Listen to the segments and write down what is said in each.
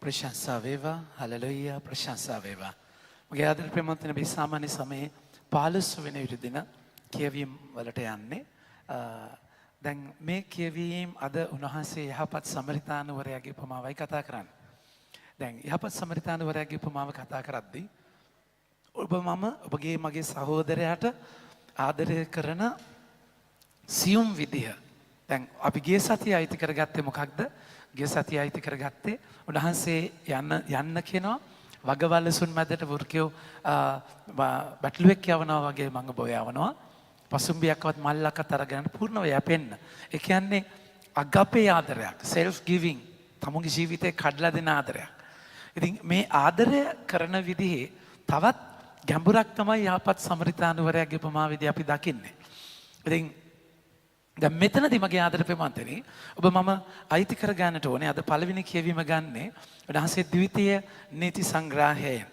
ප්‍රශංසා වේවා හලෙලුයා ප්‍රශංසා වේවා. මගේ ආදර ප්‍රේමවන්ත නබි සාමාන්‍ය සමයේ 15 වෙනි දින කියවීම වලට යන්නේ. දැන් මේ කියවීම අද උන්වහන්සේ යහපත් සමරිතානුවරයාගේ උපමාවයි කතා කරන්නේ. දැන් යහපත් සමරිතානුවරයාගේ උපමාව කතා කරද්දී ඔබ මම ඔබගේ මගේ සහෝදරයාට ආදරය කරන සියුම් විදිහ. දැන් අපි ගිය සතිය අයිති කරගත්තේ මොකක්ද? ගිය සතිය අයිති කරගත්තේ උන්වහන්සේ යන්න කියනවා වගවල්ලසුන් මැදට වෘකයෝ බැටළුවෙක් යවනවා වගේ මඟ බොය යවනවා. පසුම්බියක්වත් මල්ලක්වත් අරගෙන පූර්ණව යැපෙන්න. ඒ කියන්නේ අගපේ ආදරයක්, self giving, තමුගේ ජීවිතේ කඩලා දෙන ආදරයක්. ඉතින් මේ ආදරය කරන විදිහේ තවත් ගැඹුරක් තමයි යහපත් සමරිතානුවරයාගේ උපමාවේදී අපි දකින්නේ. ඉතින් දැන් මෙතනදී මගේ ආදර ප්‍රේමන්තනි ඔබ මම අයිති කර ගන්නට ඕනේ අද පළවෙනි කියවීම ගන්නේ උන්වහන්සේ ද්විතීය නීති සංග්‍රහය.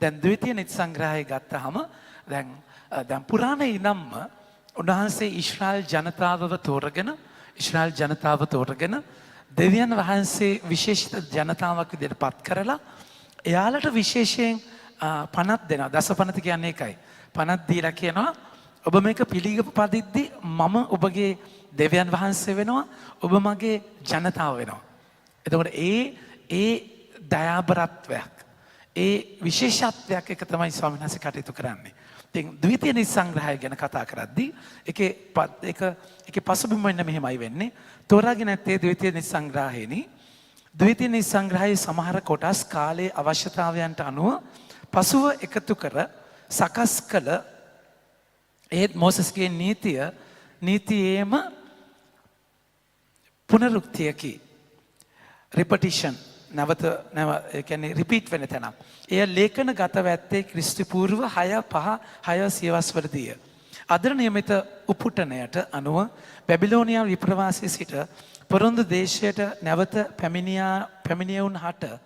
දැන් ද්විතීය නීති සංග්‍රහය ගත්තාම දැන් පුරාණයේ ඉඳන්ම උන්වහන්සේ ඊශ්‍රායල් ජනතාව තෝරගෙන දෙවියන් වහන්සේ විශේෂිත ජනතාවක් විදිහට පත් කරලා එයාලට විශේෂයෙන් පනත් දෙනවා. දස පනත කියන්නේ ඒකයි. පනත් දීලා කියනවා ඔබ මේක පිළිගපු පදිද්දි මම ඔබගේ දෙවියන් වහන්සේ වෙනවා, ඔබ මගේ ජනතාව වෙනවා. එතකොට ඒ දයාබරත්වයක්, ඒ විශේෂත්වයක් එක තමයි ස්වාමීන් වහන්සේ කටයුතු කරන්නේ. ඉතින් ද්විතීය නීති සංග්‍රහය ගැන කතා කරද්දී ඒකේ පසුබිම මෙන්න මෙහෙමයි වෙන්නේ. තෝරාගෙන ඇත්තේ ද්විතීය නීති සංග්‍රහයේදී ද්විතීය නීති සංග්‍රහයේ සමහර කොටස් කාලයේ අවශ්‍යතාවයන්ට අනුව පසුව එකතු කර සකස් කළ ඒත් මෝසස්ගේ නීතියේම පුනරුක්තියකි. රිපටිෂන් කියන්නේ රිපීට් වෙන තැන. එය ලේඛන ගතව ඇත්තේ ක්‍රිස්තු පූර්ව 6 සියවස් වලදීය. අදර නියමිත උපුටණයට අනුව බැබිලෝනියා විප්‍රවාසයේ සිට පොරොන්දු දේශයට නැවත පැමිණියවුන් හට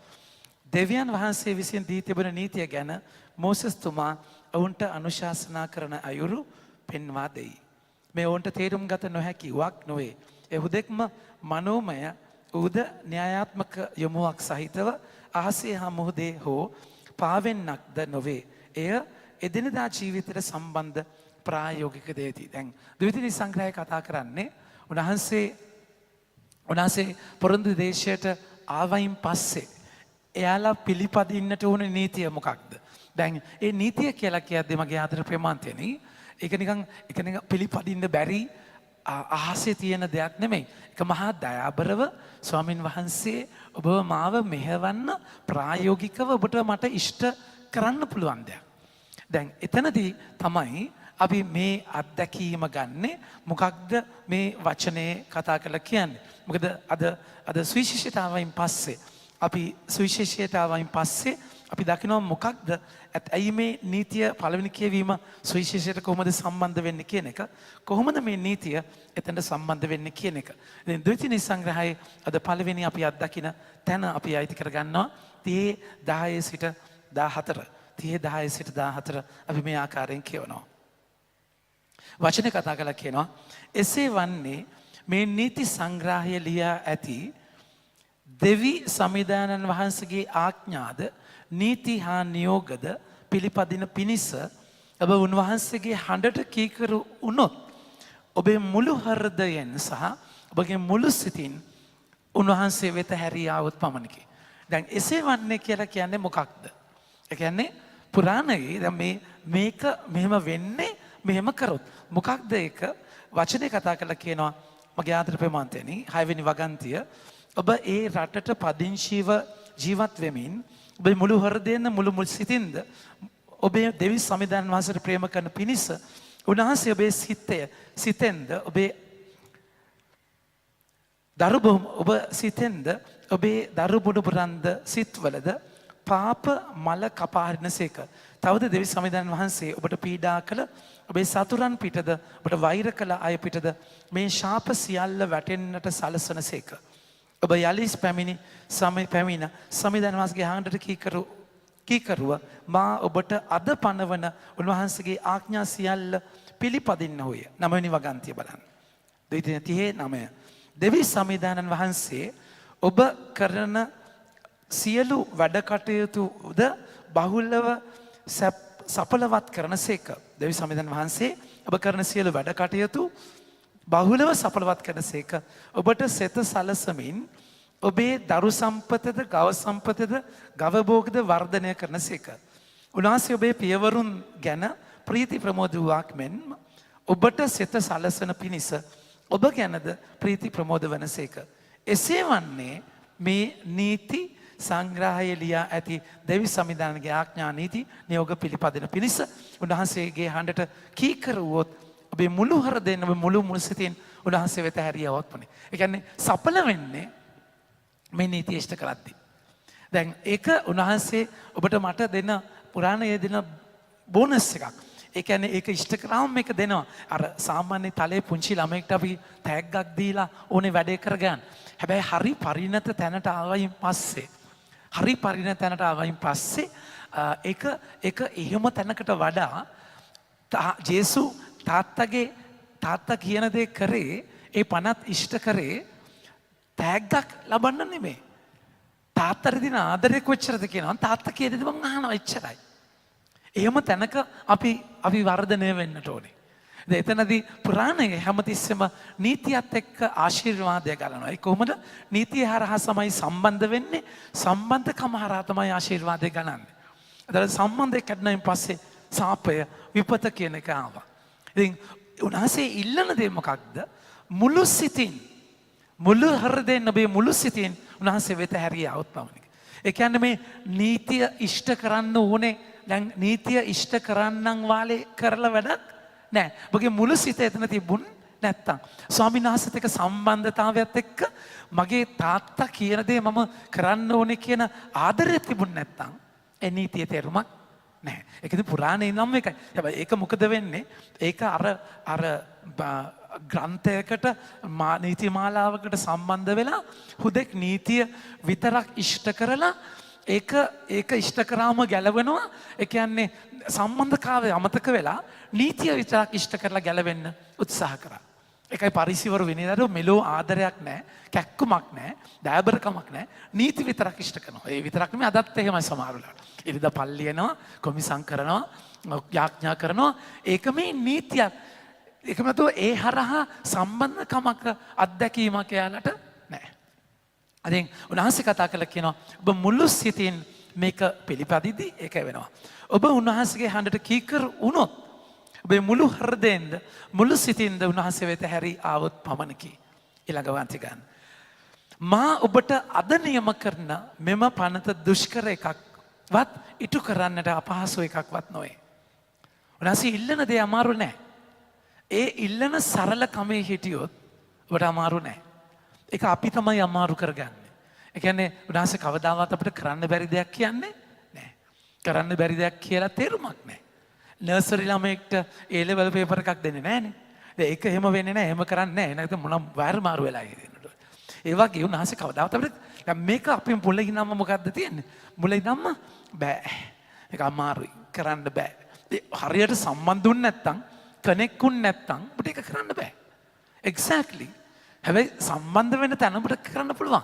දෙවියන් වහන්සේ විසින් දී තිබෙන නීතිය ගැන මෝසස්තුමා ඔවුන්ට අනුශාසනා කරන අයුරු පෙන්වා දෙයි. මේ ඔවුන්ට තේරුම් ගත නොහැකි වක් නොවේ. ඒ හුදෙක්ම මනෝමය උද න්‍යායාත්මක යොමුවක් සහිතව අහසේ හා මුහුදේ හෝ පාවෙන්නක්ද නොවේ. එය එදිනදා ජීවිතයට සම්බන්ධ ප්‍රායෝගික දෙයකි. දැන් ද්විතීය සංග්‍රහය කතා කරන්නේ උන්වහන්සේ පොරොන්දු දේශයට ආවයින් පස්සේ එයාලා පිළිපදින්නට ඕන නීතිය මොකක්ද? දැන් ඒ නීතිය කියලා කියද්දී මගේ ආදර ප්‍රේමාන්තයනි ඒක නිකන් පිළිපදින්න බැරි අහසේ තියෙන දෙයක් නෙමෙයි. ඒක මහා දයාබරව ස්වාමින් වහන්සේ ඔබව මාව මෙහෙවන්න ප්‍රායෝගිකව ඔබට මට ඉෂ්ට කරන්න පුළුවන් දෙයක්. දැන් එතනදී තමයි අපි මේ අත්දැකීම ගන්නෙ මොකක්ද මේ වචනේ කතා කරලා කියන්නේ. මොකද අද සුවිශේෂතාවයින් පස්සේ අපි දකිනවා මොකක්ද ඇයි මේ නීතිය පළවෙනි කියවීම සුවිශේෂයට කොහොමද සම්බන්ධ වෙන්නේ කියන එක, කොහොමද මේ නීතිය එතනට සම්බන්ධ වෙන්නේ කියන එක. ඉතින් ද්විතීය සංග්‍රහයේ අද පළවෙනි අපි අත්දකින තැන අපි අයිති කරගන්නවා 10 සිට 14 අපි මේ ආකාරයෙන් කියවනවා. වචනේ කතා කරලා කියනවා එසේ වන්නේ මේ නීති සංග්‍රහය ලියා ඇති දෙවි සමිදානන් වහන්සේගේ ආඥාද නීති හා නියෝගද පිළිපදින පිණිස ඔබ උන්වහන්සේගේ හඬට කීකරු වුණොත් ඔබේ මුළු හෘදයෙන් සහ ඔබගේ මුළු සිතින් උන්වහන්සේ වෙත හැරී ආවොත් පමණකි. දැන් එසේ වන්නේ කියලා කියන්නේ මොකක්ද? ඒ කියන්නේ පුරාණයේ දැන් මේක මෙහෙම වෙන්නේ මෙහෙම කරොත් මොකක්ද ඒක? වචනේ කතා කරලා කියනවා මගේ ආදර ප්‍රේමාන්තයනි 6 වෙනි වගන්තිය ඔබ ඒ රටට පදිංචිව ජීවත් වෙමින් ඔබේ මුළු හෘදයෙන්ද මුළු සිතින්ද ඔබේ දෙවි සමිදාන වහන්සේට ප්‍රේම කරන පිණිස උන්වහන්සේ ඔබේ සිතෙන්ද ඔබේ දරුබුණුබුරන්ද සිත්වලද පාප මල කපා හරිනසේක. තවද දෙවි සමිදාන වහන්සේ ඔබට පීඩා කළ ඔබේ සතුරන් පිටද ඔබට වෛර කළ අය පිටද මේ ශාප සියල්ල වැටෙන්නට සලසනසේක. ඔබ යලිස් පැමිණ සමිදාන වහන්සේගේ හඬට කීකරුව මා ඔබට අද පනවන උන්වහන්සේගේ ආඥා සියල්ල පිළිපදින්න හොය. 9 වෙනි වගන්තිය බලන්න. 2:39 දෙවි සමිදානන් වහන්සේ ඔබ කරන සියලු වැඩ කටයුතුද බහුලව සඵලවත් කරනසේක. දෙවි සමිඳුන් වහන්සේ ඔබ කරන සියලු වැඩ කටයුතු බහුලව සඵලවත් කරනසේක. ඔබට සෙත සලසමින් ඔබේ දරු සම්පතද ගව සම්පතද ගව භෝගද වර්ධනය කරනසේක. උන්වහන්සේ ඔබේ පියවරුන් ගැන ප්‍රීති ප්‍රමෝද වූවක් මෙන් ඔබට සෙත සලසන පිණිස ඔබ ගැනද ප්‍රීති ප්‍රමෝද වනසේක. එසේ වන්නේ මේ නීති සංග්‍රහය ලියා ඇති දෙවි සමිධානගේ ආඥා නීති නියෝග පිළිපදින පිණිස උන්වහන්සේගේ හඬට කීකර වුවොත් ඔබේ මුළු හෘදයෙන් ඔබ මුළු සිතින් උන්වහන්සේ වෙත හැරියවොත් වනේ. ඒ කියන්නේ සඵල වෙන්නේ මේ නීතිය ඉෂ්ට කරද්දී. දැන් ඒක උන්වහන්සේ ඔබට මට දෙන පුරාණයේ දෙන බෝනස් එකක්. ඒ කියන්නේ ඒක ඉෂ්ට කරාම මේක දෙනවා. අර සාමාන්‍ය තලයේ පුංචි ළමයෙක්ට අපි තෑග්ගක් දීලා ඕනේ වැඩේ කරගන්න. හැබැයි හරි පරිණත තැනට ආවයින් පස්සේ ඒක එහෙම තැනකට වඩා ජේසු තාත්තා කියන දේ කරේ ඒ පනත් ඉෂ්ට කරේ තෑග්ගක් ලබන්න නෙමේ. තාත්තට දෙන ආදරය කොච්චරද කියනවා තාත්තා කියන දේ මං අහනවා එච්චරයි. එහෙම තැනක අපි වර්ධනය වෙන්නට ඕනේ. එතනදී පුරාණයේ හැමතිස්සෙම නීතියත් එක්ක ආශිර්වාදය ගලනවා. ඒ කොහොමද? නීතිය හරහා තමයි සම්බන්ධ වෙන්නේ. සම්බන්ධකම හරහා තමයි ආශිර්වාදය ගලන්නේ. අද සම්බන්ධය කැඩුණායින් පස්සේ සාපය විපත කියන එක ආවා. ඉතින් උන්වහන්සේ ඉල්ලන දේ මොකක්ද? මුළු සිතින් මුළු හෘදයෙන් ඔබේ මුළු සිතින් උන්වහන්සේ වෙත හැරියවොත් පමණයි. ඒ කියන්නේ මේ නීතිය ඉෂ්ට කරන්න ඕනේ. දැන් නීතිය ඉෂ්ට කරන්නන් වාලේ කරලා වැඩක් නෑ. ඔබගේ මුළු සිත එතන තිබුණ නැත්තම් ස්වාමීන් වහන්සේත් එක්ක සම්බන්ධතාවයත් එක්ක මගේ තාත්තා කියන දේ මම කරන්න ඕනේ කියන ආදරය තිබුණ නැත්තම් ඒ නීතිය තේරුමක් නැහැ. ඒක ඉතින් පුරාණේ නම් එකයි. හැබැයි ඒක මොකද වෙන්නේ? ඒක අර ග්‍රන්ථයකට නීති මාලාවකට සම්බන්ධ වෙලා හුදෙක් නීතිය විතරක් ඉෂ්ට කරලා ඒක ඉෂ්ට කරාම ගැලවෙනවා. ඒ කියන්නේ සම්බන්ධතාවය අමතක වෙලා නීතිය විතරක් ඉෂ්ට කරලා ගැලවෙන්න උත්සාහ කරා. ඒකයි පරිසිවරු විනයදරු මෙලෝ ආදරයක් නැහැ, කැක්කුමක් නැහැ, දයාබරකමක් නැහැ. නීති විතරක් ඉෂ්ට කරනවා. ඒ විතරක් නෙමෙයි අදත් එහෙමයි සමහර වෙලාවට. ඉරිදා පල්ලියනවා, කොමිසම් කරනවා, යාඥා කරනවා. ඒක මේ නීතියක්. ඒකම තෝ ඒ හරහා සම්බන්ධකමක අත්දැකීමක් යාලට නැහැ. අදින් උන්වහන්සේ කතා කළා කියනවා ඔබ මුළු සිතින් මේක පිළිපදිද්දී ඒක වෙනවා. ඔබ උන්වහන්සේගේ හඬට කීකර වුණොත් ඔබේ මුළු හෘදයෙන්ද මුළු සිතින්ද උන්වහන්සේ වෙත හැරී ආවොත් පමණකි. ඊළඟ වාක්‍ය ගන්න. මා ඔබට අද නියම කරන මෙම පනත දුෂ්කර එකක්වත් ඉටු කරන්නට අපහසු එකක්වත් නොවේ. උන්වහන්සේ ඉල්ලන දේ අමාරු නෑ. ඒ ඉල්ලන සරල කමේ හිටියොත් ඔබට අමාරු නෑ. ඒක අපි තමයි අමාරු කරගන්නේ. ඒ කියන්නේ උන්වහන්සේ කවදාවත් අපිට කරන්න බැරි දෙයක් කියන්නේ නෑ. කරන්න බැරි දෙයක් කියලා තේරුමක් නෑ. නර්සරි ළමයෙක්ට ඒ ලෙවල් පේපර් එකක් දෙන්නේ නෑනේ. ඒක එහෙම වෙන්නේ නෑ. එහෙම කරන්නේ නෑ. නැත්නම් මොනම් වයර් මාරු වෙලා ඉන්නේ. ඒ වගේ උන්වහන්සේ කවදාවත් අපිට දැන් මේක අපේ මුලින් නම්ම මොකද්ද තියෙන්නේ? මුලින් නම්ම බෑ. ඒක අමාරුයි. කරන්න බෑ. හරියට සම්බන්ධුන් නැත්තම් කනෙක්කුන් නැත්තම් ඔබට ඒක කරන්න බෑ. එක්සැක්ට්ලි. හැබැයි සම්බන්ධ වෙන තැන ඔබට කරන්න පුළුවන්.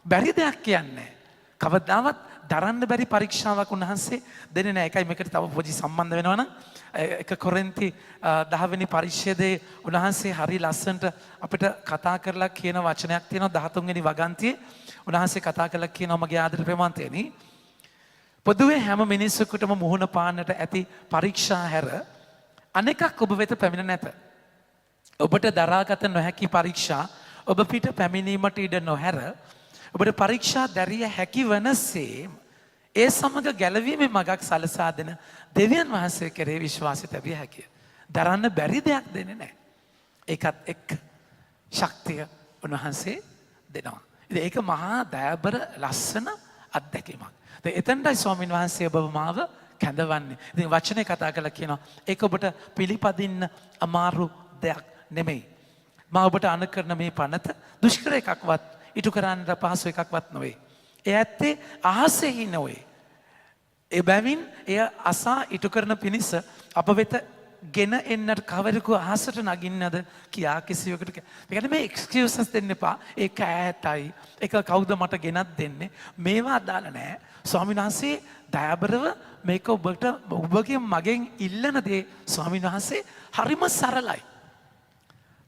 බැරි දෙයක් කියන්නේ කවදාවත් දරන්න බැරි පරීක්ෂාවක් උන්වහන්සේ දෙන්නේ නැහැ. ඒකයි මේකට තව පොඩි සම්බන්ධ වෙනවා නම් එක කොරින්ති 10 වෙනි පරිච්ඡේදයේ උන්වහන්සේ හරි ලස්සනට අපිට කතා කරලා කියන වචනයක් තියෙනවා 13 වෙනි වගන්තියේ. උන්වහන්සේ කතා කරලා කියනවා මගේ ආදර ප්‍රේමන්තයනි පොදුවේ හැම මිනිසෙකුටම මුහුණ පාන්නට ඇති පරීක්ෂා හැර අනෙකක් ඔබ වෙත පැමිණ නැත. ඔබට දරාගත නොහැකි පරීක්ෂා ඔබ පිට පැමිණීමට ඉඩ නොහැර ඔබට පරීක්ෂා දැරිය හැකි වනසේ ඒ සමග ගැලවීමේ මගක් සලසා දෙන දෙවියන් වහන්සේ කෙරෙහි විශ්වාසය තැබිය හැකිය. දරන්න බැරි දෙයක් දෙන්නේ නැහැ. ඒකත් එක්ක ශක්තිය උන්වහන්සේ දෙනවා. ඉතින් ඒක මහා දයාබර ලස්සන අත්දැකීමක්. එතෙන්ටයි ස්වාමීන් වහන්සේ ඔබව මාව කැඳවන්නේ. ඉතින් වචනේ කතා කරලා කියනවා ඒක ඔබට පිළිපදින්න අමාරු දෙයක් නෙමෙයි. මා ඔබට අනුකරන මේ පනත දුෂ්කර එකක්වත් ඉටු කරන්නට පහසු එකක්වත් නොවේ. ඒ ඇත්තේ අහසෙහි නොවේ. එබැවින් එය අසා ඉටු කරන පිණිස අප වෙත ගෙන එන්නට කවරෙකු ආසට නගින්නද කියා කිසිවෙකුට. ඒ කියන්නේ මේ එක්ස්කියුසස් දෙන්න එපා. ඒක ඈතයි. ඒක කවුද මට ගෙනත් දෙන්නේ? මේවා අදාළ නැහැ. ස්වාමීන් වහන්සේ දයාබරව මේක ඔබගේ මගෙන් ඉල්ලන දේ ස්වාමීන් වහන්සේ හරිම සරලයි.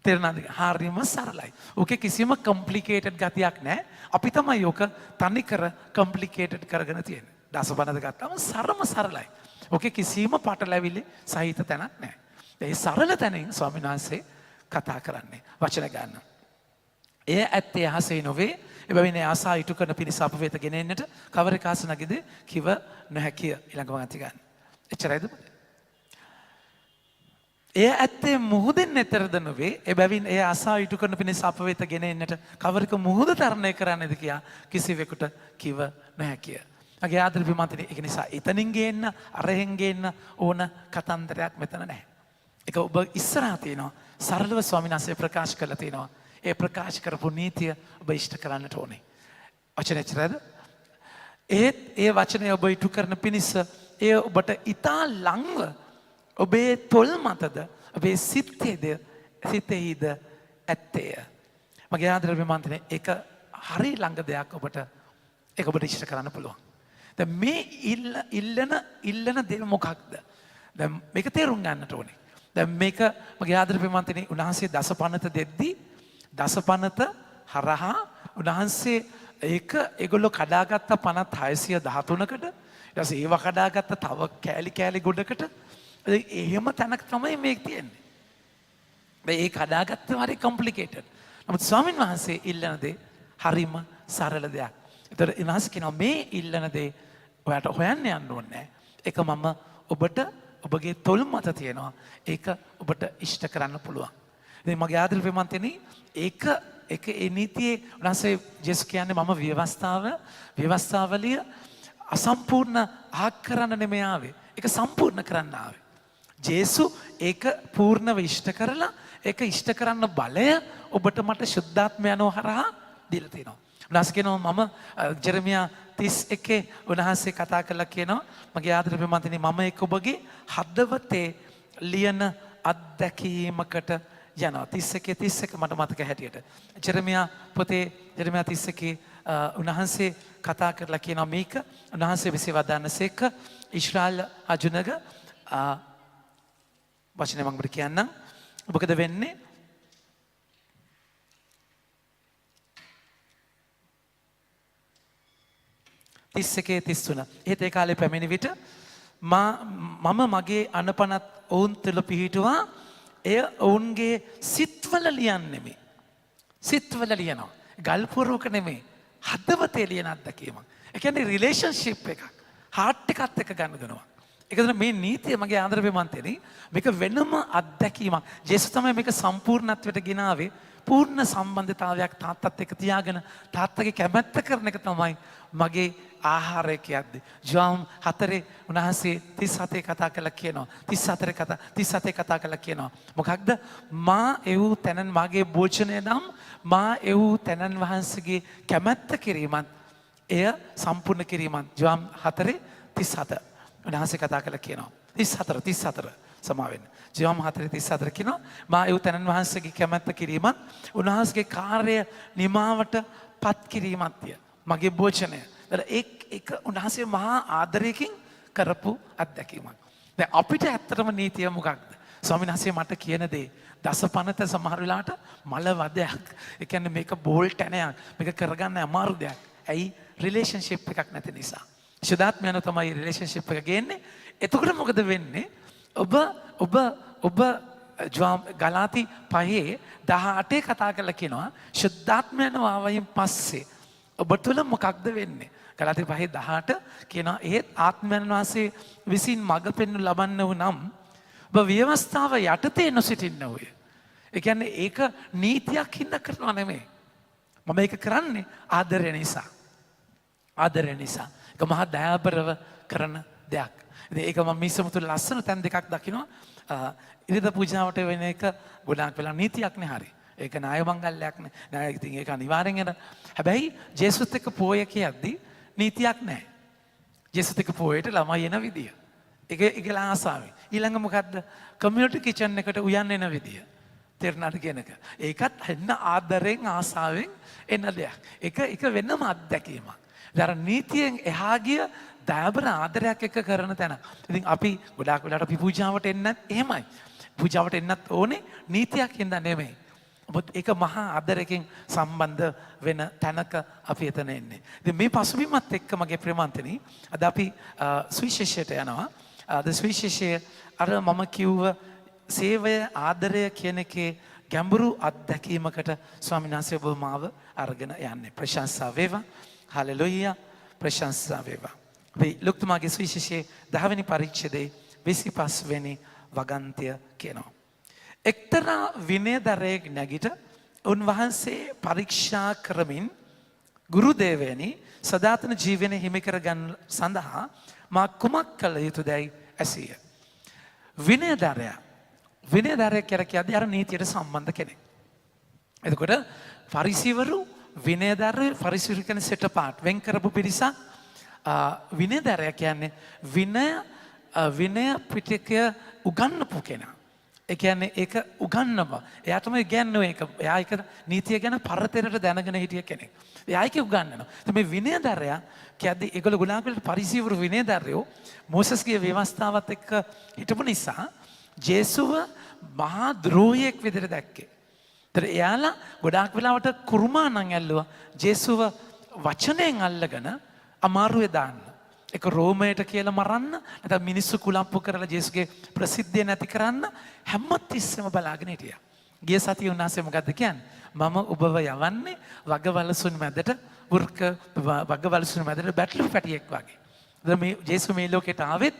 තේරෙනවද? හරිම සරලයි. ඕකේ කිසිම කොම්ප්ලිකේටඩ් ගතියක් නැහැ. අපි තමයි ඕක තනිකර කොම්ප්ලිකේටඩ් කරගෙන තියෙන්නේ. දසබනද ගත්තාම සරලයි. ඕකේ කිසිම පටලැවිලි සහිත තැනක් නැහැ. ඒ සරල තැනින් ස්වාමීන් වහන්සේ කතා කරන්නේ වචන ගන්න. එය ඇත්තේ අහසේ නොවේ. එබැවින් ඒ ආසා ඉටු කරන පිණිස අප වෙත ගෙන එන්නට කවරෙක් ආස නැගිද කිව නොහැකිය. ඊළඟ වංගති ගන්න. එච්චරයිද? එය ඇත්තේ මුහුදෙන් එතරද නොවේ. එබැවින් එය ආසා ඉටු කරන පිණිස අප වෙත ගෙන එන්නට කවරෙක මුහුද තරණය කරන්නේද කියා කිසිවෙකුට කිව නොහැකිය. මගේ ආදර පින්වත්නි, ඒක නිසා එතනින් ගේන්න අරහෙන් ගේන්න ඕන කතන්දරයක් මෙතන නැහැ. ඒක ඔබ ඉස්සරහා තියෙනවා. සරලව ස්වාමීන් වහන්සේ ප්‍රකාශ කරලා තියෙනවා. ඒ ප්‍රකාශ කරපු නීතිය ඔබ ඉෂ්ට කරන්නට ඕනේ. වචන එච්චරද? ඒ වචනය ඔබ ඉටු කරන පිණිස එය ඔබට ඊතා ලංව ඔබේ තොල් මතද ඔබේ සිතෙහිද ඇත්තේය. මගේ ආදර පින්වත්නි, ඒක හරි ළඟ දෙයක් ඔබට ඒක ඔබට ඉෂ්ට කරන්න පුළුවන්. දැන් මේ ඉල්ලන දේ මොකක්ද? දැන් මේක තේරුම් ගන්නට ඕනේ. දැන් මේක මගේ ආදර පින්වත්නි, උන්වහන්සේ දසපනත දෙද්දී දසපනත හරහා උන්වහන්සේ ඒගොල්ලෝ කඩාගත්ත පනත් 613කට ඊට පස්සේ ඒව කඩාගත්ත තව කෑලි ගොඩකට එහෙම තැනක් තමයි මේක තියෙන්නේ. ඒ කඩාගත්ත හරි කොම්ප්ලිකේටඩ්. නමුත් ස්වාමින් වහන්සේ ඉල්ලන දේ හරිම සරල දෙයක්. ඒතර උන්වහන්සේ කියනවා මේ ඉල්ලන දේ ඔයාට හොයන්න යන්න ඕනේ නැහැ. ඒක මම ඔබට ඔබගේ තොල් මත තියෙනවා. ඒක ඔබට ඉෂ්ට කරන්න පුළුවන්. ඉතින් මගේ ආදර ප්‍රේමන්තනි, ඒක ඒ නීතියේ උන්වහන්සේ ජේසුස් කියන්නේ මම ව්‍යවස්ථාවලිය අසම්පූර්ණ ආකරන්න නෙමෙයි ආවේ. ඒක සම්පූර්ණ කරන්න ආවේ. ජේසු ඒක පූර්ණව ඉෂ්ට කරලා ඒක ඉෂ්ට කරන්න බලය ඔබට මට ශුද්ධාත්මය යනවා හරහා දීලා තියෙනවා. උන්වහන්සේ කියනවා මම ජෙරමියා 31 උන්වහන්සේ කතා කරලා කියනවා මගේ ආදර ප්‍රේමන්තනි, මම ඒක ඔබගේ හදවතේ ලියන අත්දැකීමකට යනවා. 31 මට මතක හැටියට. ජෙරමියා පොතේ ජෙරමියා 31 උන්වහන්සේ කතා කරලා කියනවා මේක උන්වහන්සේ විසින් වදාන්නසේක ඊශ්‍රායල් අජුනග වචනේ මම ඔබට කියන්නම්. මොකද වෙන්නේ? තිස්සකේ 33. ඒත් ඒ කාලේ පැමිණි විට මම මගේ අනපනත් ඔවුන් තුළ පිහිටුවා එය ඔවුන්ගේ සිත්වල ලියන්නෙමි. සිත්වල ලියනවා. ගල්පුරුවක නෙමෙයි. හදවතේ ලියන අත්දැකීමක්. ඒ කියන්නේ රිලේෂන්ෂිප් එකක්. හાર્ට් එකත් එක්ක ගන්න දෙනවා. ඒක තමයි මේ නීතිය මගේ ආදර ප්‍රේමන්තනි. මේක වෙනම අත්දැකීමක්. ජේසුස් තමයි මේක සම්පූර්ණත්වයට ගෙනාවේ. පූර්ණ සම්බන්ධතාවයක් තාත්තත් එක්ක තියාගෙන තාත්තගේ කැමැත්ත කරන එක තමයි මගේ ආහාරය කියද්දි. ජෝම් 4 උන්වහන්සේ 37 කතා කරලා කියනවා. 37 කතා කරලා කියනවා. මොකක්ද? මා එව් තැනන් මාගේ භෝජනය නම් මා එව් තැනන් වහන්සේගේ කැමැත්ත කිරීමත් එය සම්පූර්ණ කිරීමත්. ජෝම් 4:37 උන්වහන්සේ කතා කරලා කියනවා. 34 සමාවෙන්න. ජෝම් 4:34 කියනවා මා එව් තැනන් වහන්සේගේ කැමැත්ත කිරීමත් උන්වහන්සේගේ කාර්ය නිමාවට පත් කිරීමත්ය. මගේ භෝජනය. ඒක උන්වහන්සේ මහා ආදරයකින් කරපු අත්දැකීමක්. දැන් අපිට ඇත්තටම නීතිය මොකක්ද? ස්වාමීන් වහන්සේ මට කියන දේ දසපනත සමහර වෙලාවට මල වදයක්. ඒ කියන්නේ මේක බෝල් ටැනයක්. මේක කරගන්න අමාරු දෙයක්. ඇයි? රිලේෂන්ෂිප් එකක් නැති නිසා. ශුද්ධාත්මයන් තමයි රිලේෂන්ෂිප් එක ගේන්නේ. එතකොට මොකද වෙන්නේ? ඔබ ගලාති 5:18 කතා කරලා කියනවා ශුද්ධාත්මයන් ආවයින් පස්සේ ඔබ තුළ මොකක්ද වෙන්නේ? ගලාති 5:18 කියනවා ඒත් ආත්මයන් වහන්සේ විසින් මඟ පෙන්වනු ලබන්න වුනම් ඔබ ව්‍යවස්ථාව යටතේ නොසිටින්න ඕය. ඒ කියන්නේ ඒක නීතියක් හින්දා කරනවා නෙමෙයි. මම ඒක කරන්නේ ආදරය නිසා. ආදරය නිසා. ඒක මහා දයාබරව කරන දෙයක්. ඉතින් ඒක මම මිසම තුල ලස්සන තැන් දෙකක් දකිනවා. ඉරිදා පූජාවට වෙන එක ගොඩාක් වෙලා නීතියක් නේ හරි. ඒක ණය මංගල්‍යයක් නේ. ණය ඉතින් ඒක අනිවාර්යෙන් යන. හැබැයි ජේසුස් එක්ක පෝය කියද්දි නීතියක් නැහැ. ජේසුස් එක්ක පෝයට ළමයි එන විදිය. ඒකලා ආසාවෙන්. ඊළඟ මොකද්ද? කමියුනිටි කිචන් එකට උයන් එන විදිය. තේරුණාද කියන එක. ඒකත් එන්න ආදරෙන් ආසාවෙන් එන දෙයක්. ඒක වෙනම අත්දැකීමක්. දර නීතියෙන් එහා ගිය දයාබර ආදරයක් එක්ක කරන තැන. ඉතින් අපි ගොඩාක් වෙලාවට අපි පූජාවට එන්නත් එහෙමයි. පූජාවට එන්නත් ඕනේ නීතියක් හින්දා නෙමෙයි. ඔබත් ඒක මහා ආදරයෙන් සම්බන්ධ වෙන තැනක අපි එතන එන්නේ. ඉතින් මේ පසුබිමත් එක්ක මගේ ප්‍රේමන්තනි අද අපි සුවිශේෂයට යනවා. අද සුවිශේෂයේ අර මම කිව්ව සේවය ආදරය කියන එකේ ගැඹුරු අත්දැකීමකට ස්වාමීන් වහන්සේ ඔබ මාව අරගෙන යන්නේ. ප්‍රශංසා වේවා. හලෙලුයා. ප්‍රශංසා වේවා. අපි ලුක්තුමාගේ සුවිශේෂයේ 10 වෙනි පරිච්ඡේදයේ 25 වෙනි වගන්තය කියනවා. එක්තරා විනයදරයෙක් නැගිට උන්වහන්සේ පරීක්ෂා කරමින් ගුරුදේවයනි සදාතන ජීවනය හිමි කරගන්න සඳහා මා කුමක් කළ යුතුදැයි ඇසීය. විනයදරය කියලා කියද්දී අර නීතියට සම්බන්ධ කෙනෙක්. එතකොට ෆරිසීවරු විනයදරය ෆරිසීවරු කියන සෙට පාට් වෙන් කරපු පිරිසක්. විනයදරය කියන්නේ විනය පිටකය උගන්වපු කෙනා. ඒ කියන්නේ ඒක උගන්වනවා. එයා තමයි ඉගැන්නුවේ ඒක. එයා ඒක නීතිය ගැන පරතරයට දැනගෙන හිටිය කෙනෙක්. එයා ඒක උගන්වනවා. ඉතින් මේ විනයදරයා කියද්දී ඒගොල්ලෝ ගුණාක් වලට පරිසීවරු විනයදරයෝ මෝසස්ගේ ව්‍යවස්ථාවත් එක්ක හිටපු නිසා ජේසුව මහා ද්‍රෝහියෙක් විදිහට දැක්කේ. ඒතර එයාලා ගොඩාක් වෙලාවට කුරුමානම් ඇල්ලුවා ජේසුව වචනයෙන් අල්ලගෙන අමාරුවේ දාන්න. ඒක රෝමයට කියලා මරන්න නැත්නම් මිනිස්සු කුලප්පු කරලා ජේසුගේ ප්‍රසිද්ධිය නැති කරන්න හැමතිස්සෙම බලාගෙන හිටියා. ගිය සතියේ උන්වහන්සේ මොකද්ද කියන්නේ? මම ඔබව යවන්නේ වගවලසුන් මැදට වගවලසුන් මැදට බැටළු පැටියෙක් වගේ. මේ ජේසු මේ ලෝකෙට ආවෙත්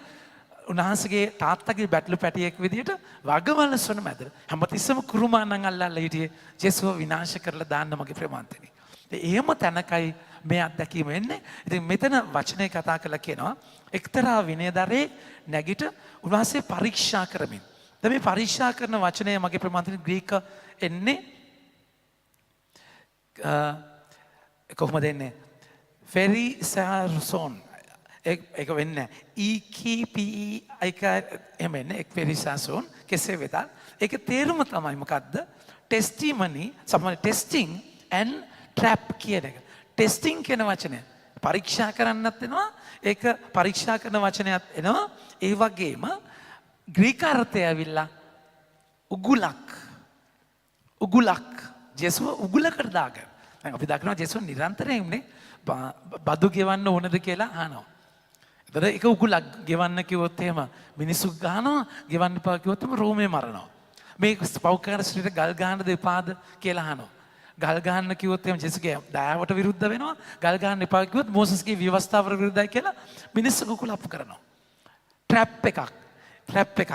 උන්වහන්සේගේ තාත්තගේ බැටළු පැටියෙක් විදිහට වගවලසුන් මැද හැමතිස්සෙම කුරුමානම් අල්ලලා හිටියේ ජේසුව විනාශ කරලා දාන්න මගේ ප්‍රේමන්තනේ. එහෙම තැනකයි මේ අත්දැකීම එන්නේ. ඉතින් මෙතන වචනේ කතා කරලා කියනවා එක්තරා විනයදරේ නැගිට උන්වහන්සේ පරීක්ෂා කරමින්. දැන් මේ පරීක්ෂා කරන වචනය මගේ ප්‍රමාණිත ග්‍රීක එන්නේ කොහොමද එන්නේ? ෆෙරිසාසොන්. ඒක වෙන්නේ EKPE එක එහෙම එන්නේ ෆෙරිසාසොන් කෙසේ වෙතත් ඒකේ තේරුම තමයි මොකද්ද? ටෙස්ටිමනි සමහර ටෙස්ටිං and trap කියන එක. ටෙස්ටිං කියන වචනය පරීක්ෂා කරන්නත් වෙනවා. ඒක පරීක්ෂා කරන වචනයත් එනවා. ඒ වගේම ග්‍රීක අර්ථය ඇවිල්ලා උගුලක්. ජේසුව උගුලකට දාගන්න. දැන් අපි දකිනවා ජේසුව නිරන්තරයෙන්නේ බදු ගෙවන්න ඕනද කියලා අහනවා. එතකොට ඒක උගුලක් ගෙවන්න කිව්වොත් එහෙම මිනිස්සු ගහනවා, ගෙවන්න එපා කිව්වොත් රෝමේ මරනවා. මේ පෞකාර ශ්‍රීට ගල් ගහන්න දෙපාද කියලා අහනවා. ගල් ගහන්න කිව්වොත් එහෙම ජේසුගේ දයාවට විරුද්ධ වෙනවා. ගල් ගහන්න එපා කිව්වොත් මෝසස්ගේ ව්‍යවස්ථාවට විරුද්ධයි කියලා මිනිස්සු කුකුලප්පු කරනවා. ට්‍රැප් එකක්.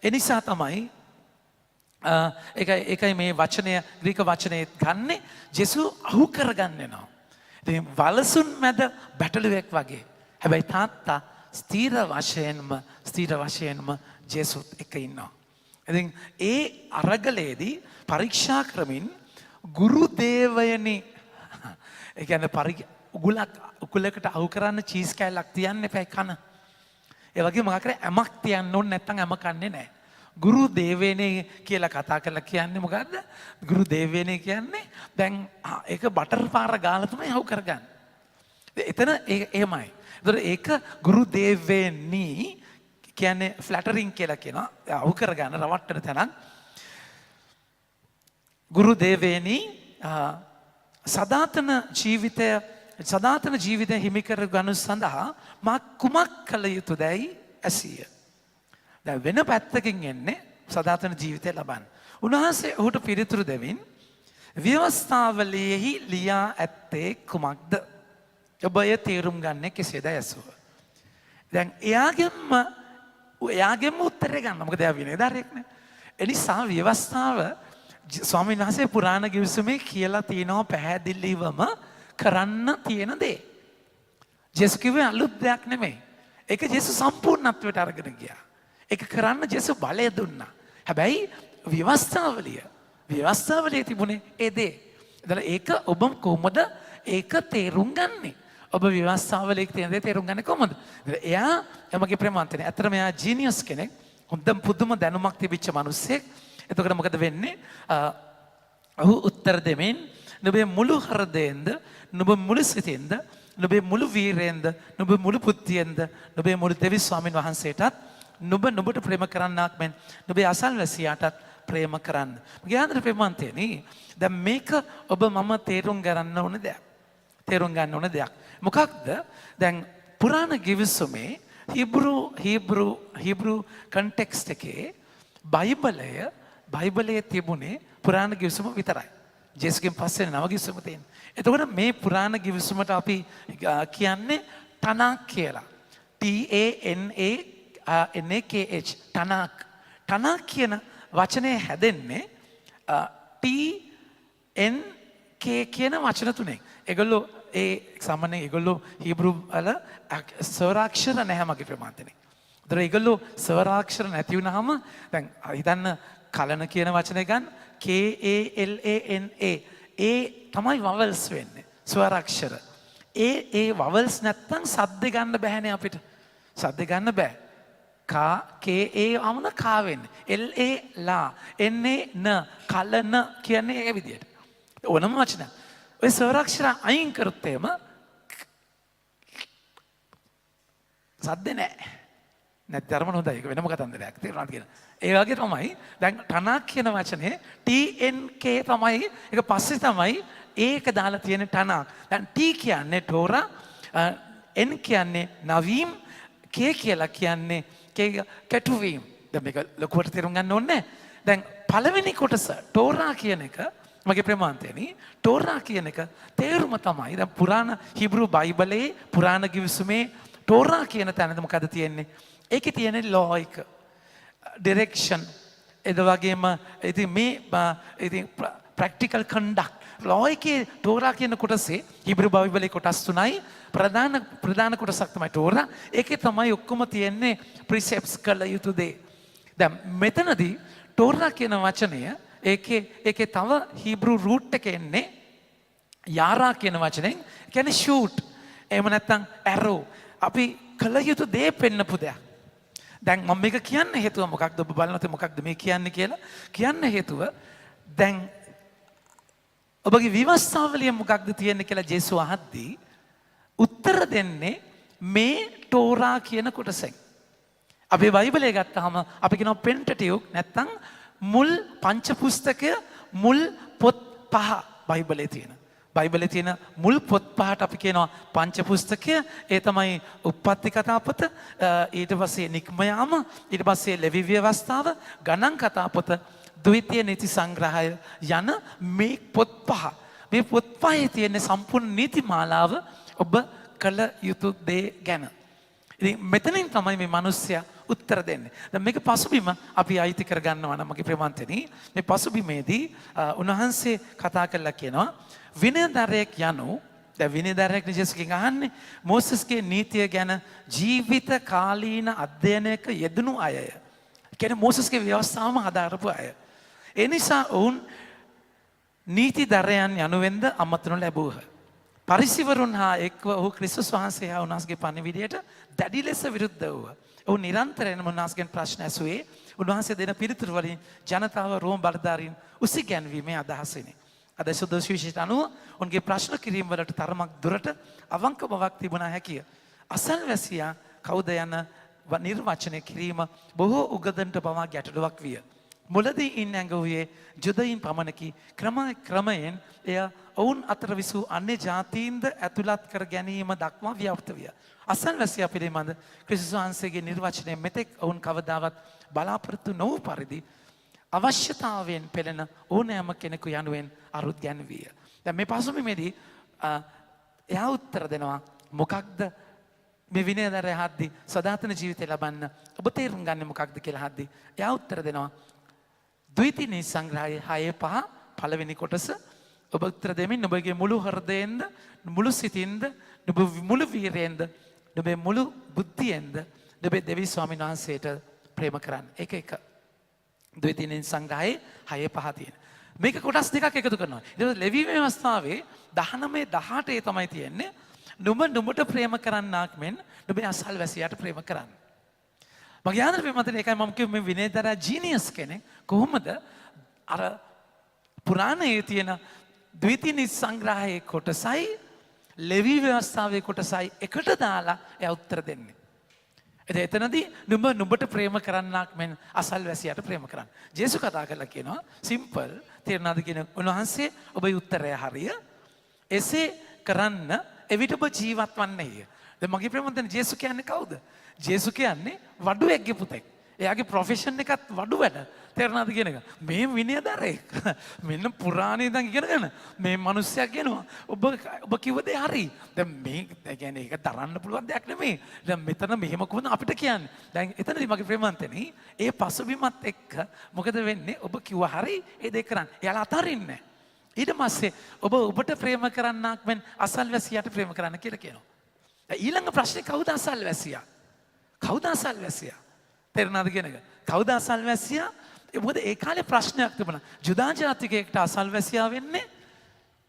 ඒ නිසා තමයි ඒකයි මේ වචනය ග්‍රීක වචනේ ගන්නෙ ජේසු අහු කරගන්න වෙනවා. ඉතින් වලසුන් මැද බැටළුවෙක් වගේ. හැබැයි තාත්තා ස්ථීර වශයෙන්ම ජේසුත් එක්ක ඉන්නවා. ඉතින් ඒ අරගලයේදී පරීක්ෂා කරමින් ගුරු දේවයනි ඒ කියන්නේ උගුලකට අහු කරන්න චීස් කෑල්ලක් තියන්න එපා කන. ඒ වගේ මොකක් කරේ ඇමක් තියන්න ඕනේ නැත්නම් ඇම කන්නේ නැහැ. ගුරු දේවේනේ කියලා කතා කරලා කියන්නේ මොකද්ද? ගුරු දේවේනේ කියන්නේ දැන් ඒක බටර් පාර ගාලා තමයි අහු කරගන්නේ. එතන එහෙමයි. ඒතර ඒක ගුරු දේවේනි කියන්නේ ෆ්ලැටරින් කියලා කියනවා. අහු කරගන්න රවට්ටන තැනක්. ගුරු දේවේනි සදාතන ජීවිතය හිමි කර ගනු සඳහා මා කුමක් කළ යුතුදැයි ඇසීය. දැන් වෙන පැත්තකින් එන්නේ සදාතන ජීවිතය ලබන්න. උන්වහන්සේ ඔහුට පිළිතුරු දෙමින් ව්‍යවස්ථාවලයෙහි ලියා ඇත්තේ කුමක්ද? ඔබ එය තේරුම් ගන්නේ කෙසේද ඇසුව. දැන් එයාගෙම උත්තරේ ගන්න. මොකද එයා විනයදරයෙක්නේ. ඒ නිසා ව්‍යවස්ථාව ස්වාමීන් වහන්සේ පුරාණ ගිවිසුමේ කියලා තියෙනවා පැහැදිලිවම කරන්න තියෙන දේ. ජේසු කිව්වේ අලුත් දෙයක් නෙමෙයි. ඒක ජේසු සම්පූර්ණත්වයට අරගෙන ගියා. ඒක කරන්න ජේසු බලය දුන්නා. හැබැයි ව්‍යවස්ථාවලියේ තිබුණේ ඒ දේ. එතන ඒක ඔබ කොහොමද ඒක තේරුම් ගන්නේ? ඔබ ව්‍යවස්ථාවලියේ තියෙන දේ තේරුම් ගන්නේ කොහොමද? එයා මගේ ප්‍රේමන්තනේ. ඇත්තටම එයා ජීනියස් කෙනෙක්. හොඳම පුදුම දැනුමක් තිබිච්ච මිනිස්සෙක්. එතකොට මොකද වෙන්නේ? ඔහු උත්තර දෙමින් නුඹේ මුළු හෘදයෙන්ද, නුඹ මුළු සිතෙන්ද, නුඹේ මුළු වීරයෙන්ද, නුඹ මුළු බුද්ධියෙන්ද, නුඹේ මුළු දෙවි ස්වාමින් වහන්සේටත් නුඹට ප්‍රේම කරන්නාක් මෙන් නුඹේ අසල්වැසියාටත් ප්‍රේම කරන්න. මගේ ආදර ප්‍රේමන්තයනි, දැන් මේක ඔබ මම තේරුම් ගන්න ඕන දෙයක්. තේරුම් ගන්න ඕන දෙයක්. මොකක්ද? දැන් පුරාණ ගිවිසුමේ හීබ්‍රු කන්ටෙක්ස්ට් එකේ බයිබලයේ තිබුණේ පුරාණ ගිවිසුම විතරයි. ජේසුස්ගෙන් පස්සේ නව ගිවිසුම තියෙනවා. එතකොට මේ පුරාණ ගිවිසුමට අපි කියන්නේ තනාක් කියලා. TANAKH තනාක්. තනාක් කියන වචනය හැදෙන්නේ TNK කියන වචන තුනෙන්. ඒගොල්ලෝ සාමාන්‍යයෙන් ඒගොල්ලෝ හීබ්‍රු වල ස්වරාක්ෂර නැහැ මගේ ප්‍රමාණතනේ. ඒතර ඒගොල්ලෝ ස්වරාක්ෂර නැති වුනහම දැන් හිතන්න කලන කියන වචනේ ගන්න KALANA ඒ තමයි වවල්ස් වෙන්නේ. ස්වරාක්ෂර. ඒ වවල්ස් නැත්තම් සද්ද ගන්න බෑනේ අපිට. සද්ද ගන්න බෑ. වමන කා වෙන්නේ. LA ලා NA න කලන කියන්නේ ඒ විදියට. ඕනම වචනයක්. ඔය ස්වරාක්ෂර අයින් කරොත් එහෙම සද්ද නැහැ. නැත්තරම හොඳයි. ඒක වෙනම කතන්දරයක්. තේරුණාද කියලා. ඒ වගේ තමයි දැන් තනක් කියන වචනේ TNK තමයි ඒක පස්සේ තමයි ඒක දාලා තියෙන තනක්. දැන් T කියන්නේ තෝරා, N කියන්නේ නවීම්, K කියලා කියන්නේ කැටුවීම්. දැන් මේක ලොකුවට තේරුම් ගන්න ඕනේ. දැන් පළවෙනි කොටස තෝරා කියන එක මගේ ප්‍රමාන්තයනි තෝරා කියන එක තේරුම තමයි දැන් පුරාණ හීබ්‍රු බයිබලයේ පුරාණ ගිවිසුමේ තෝරා කියන තැනද මොකද තියෙන්නේ? ඒකේ තියෙන ලෝ එක ඩිරෙක්ෂන් එද වගේම ඉතින් මේ ඉතින් ප්‍රැක්ටිකල් කන්ඩක්ට් ලෝ එකේ තෝරා කියන කොටසේ හීබ්‍රු බයිබලයේ කොටස් තුනයි ප්‍රධාන කොටසක් තමයි තෝරා. ඒකේ තමයි ඔක්කොම තියෙන්නේ ප්‍රිසෙප්ට්ස් කළ යුතු දේ. දැන් මෙතනදී තෝරා කියන වචනය ඒකේ තව හීබ්‍රු රූට් එක එන්නේ යාරා කියන වචනෙන්. ඒ කියන්නේ ෂූට්. එහෙම නැත්නම් ඇරෝ. අපි කළ යුතු දේ පෙන්නපු දෙයක්. දැන් මම මේක කියන්න හේතුව මොකක්ද? ඔබ බලනොත් මොකක්ද මේ කියන්නේ කියලා කියන්න හේතුව දැන් ඔබගේ විවස්ථාවලිය මොකක්ද තියෙන්නේ කියලා ජේසුස් අහද්දී උත්තර දෙන්නේ මේ තෝරා කියන කොටසෙන්. අපි බයිබලය ගත්තාම අපි කියනවා පෙන්ටටියුක් නැත්නම් මුල් පංච පුස්තකය මුල් පොත් පහ බයිබලයේ තියෙන. බයිබලයේ තියෙන මුල් පොත් පහට අපි කියනවා පංච පුස්තකය. ඒ තමයි උප්පත්ති කතාපොත, ඊට පස්සේ නික්මයාම, ඊට පස්සේ ලෙවි ව්‍යවස්ථාව, ගණන් කතාපොත, ද්විතීය නීති සංග්‍රහය යන මේ පොත් පහ. මේ පොත් පහේ තියෙන සම්පූර්ණ නීති මාලාව ඔබ කළ යුතු දේ ගැන. ඉතින් මෙතනින් තමයි මේ මිනිස්සයා උත්තර දෙන්නේ. දැන් මේක පසුබිම අපි අයිති කර ගන්නවා නම් මගේ ප්‍රේමන්තනි මේ පසුබිමේදී උන්වහන්සේ කතා කළා කියනවා විනයදරයක් යනු දැන් විනයදරයක් නිජස්කින් අහන්නේ මෝසස්ගේ නීතිය ගැන ජීවිත කාලීන අධ්‍යයනයක යෙදුණු අයය. කියන්නේ මෝසස්ගේ ව්‍යවස්ථාවම හදාරපු අය. ඒ නිසා ඔවුන් නීතිදරයන් යනුවෙන්ද අමතනු ලැබූහ. පරිසිවරුන් හා එක්ව ඔහු ක්‍රිස්තුස් වහන්සේ හා උන්වහන්සේගේ පණිවිඩයට දැඩි ලෙස විරුද්ධ වූවා. ඔහු නිරන්තරයෙන්ම උන්වහන්සේගෙන් ප්‍රශ්න ඇසුවේ උන්වහන්සේ දෙන පිළිතුරු වලින් ජනතාව රෝම බලධාරීන් උසිගැන්වීමේ අදහසිනි. අද සුදු සුවිශේෂ අනුව උන්ගේ ප්‍රශ්න කිරීම වලට තරමක් දුරට අවංක බවක් තිබුණා හැකිය. අසල්වැසියා කවුද යන නිර්වචනය කිරීම බොහෝ උගදන්ට පවා ගැටලුවක් විය. මුලදී ඉන් ඇඟවුයේ ජුදයින් පමණකි. ක්‍රමයෙන් එය ඔවුන් අතර විසූ අන්‍ය ජාතීන්ද ඇතුළත් කර ගැනීම දක්වා ව්‍යාප්ත විය. අසල්වැසියා පිළිබඳ ක්‍රිස්තුස් වහන්සේගේ නිර්වචනය මෙතෙක් ඔවුන් කවදාවත් බලාපොරොත්තු නොවූ පරිදි අවශ්‍යතාවයෙන් පෙළෙන ඕනෑම කෙනෙකු යනුවෙන් අරුත් ගැන්විය. දැන් මේ පසුබිමේදී එයා උත්තර දෙනවා මොකක්ද මේ විනයදරය හද්දී සදාතන ජීවිතය ලබන්න ඔබ තේරුම් ගන්න මොකක්ද කියලා හද්දී එයා උත්තර දෙනවා ද්විතීය නීති සංග්‍රහයේ 6:5 පළවෙනි කොටස ඔබ උත්තර දෙමින් ඔබගේ මුළු හෘදයෙන්ද මුළු සිතින්ද ඔබ මුළු වීරයෙන්ද ඔබේ මුළු බුද්ධියෙන්ද ඔබේ දෙවි ස්වාමීන් වහන්සේට ප්‍රේම කරන්න. ඒක එක. ද්විතීය නීති සංග්‍රහයේ 6:5 තියෙන. මේක කොටස් දෙකක් එකතු කරනවා. ඊට ලෙවි ව්‍යවස්ථාවේ 19 18 තමයි තියෙන්නේ. නුඹට ප්‍රේම කරන්නාක් මෙන් නුඹේ අසල්වැසියාට ප්‍රේම කරන්න. මගේ ආදර ප්‍රේමවන්තනි ඒකයි මම කිව්වේ මේ විනයදරා ජීනියස් කෙනෙක් කොහොමද අර පුරාණයේ තියෙන ද්විතිනි සංග්‍රහයේ කොටසයි ලෙවි ව්‍යවස්ථාවේ කොටසයි එකට දාලා එයා උත්තර දෙන්නේ. එතනදී නුඹට ප්‍රේම කරන්නාක් මෙන් අසල්වැසියාට ප්‍රේම කරන්න. ජේසු කතා කරලා කියනවා සිම්පල් තේරෙනවද කියන උන්වහන්සේ ඔබේ උත්තරය හරිය. එසේ කරන්න එවිට ඔබ ජීවත් වන්නේය. දැන් මගේ ප්‍රේමවන්තනි ජේසු කියන්නේ කවුද? ජේසු කියන්නේ වඩුවෙක්ගේ පුතෙක්. එයාගේ ප්‍රොෆෙෂන් එකත් වඩු වැඩ. තේරෙනවද කියන එක? මේ විනයදරෙක්. මෙන්න පුරාණේ ඉඳන් ඉගෙනගෙන මේ මිනිස්සයා කියනවා ඔබ කිව්ව දේ හරි. දැන් මේ කියන්නේ ඒක තරන්න පුළුවන් දෙයක් නෙමෙයි. දැන් මෙතන මෙහෙම කොහොමද අපිට කියන්නේ? දැන් එතනදී මගේ ප්‍රේමවන්තනි ඒ පසුබිමත් එක්ක මොකද වෙන්නේ? ඔබ කිව්ව හරි ඒ දේ කරන්න. එයාලා අතාරින්නේ නැහැ. ඊට පස්සේ ඔබට ප්‍රේම කරන්නාක් මෙන් අසල්වැසියාට ප්‍රේම කරන්න කියලා කියනවා. ඊළඟ ප්‍රශ්නේ කවුද අසල්වැසියා? කවුද අසල්වැසියා? තේරෙනවද කියන එක? කවුද අසල්වැසියා? මොකද ඒ කාලේ ප්‍රශ්නයක් තිබුණා. ජුදා ජාතිකයෙක්ට අසල්වැසියා වෙන්නේ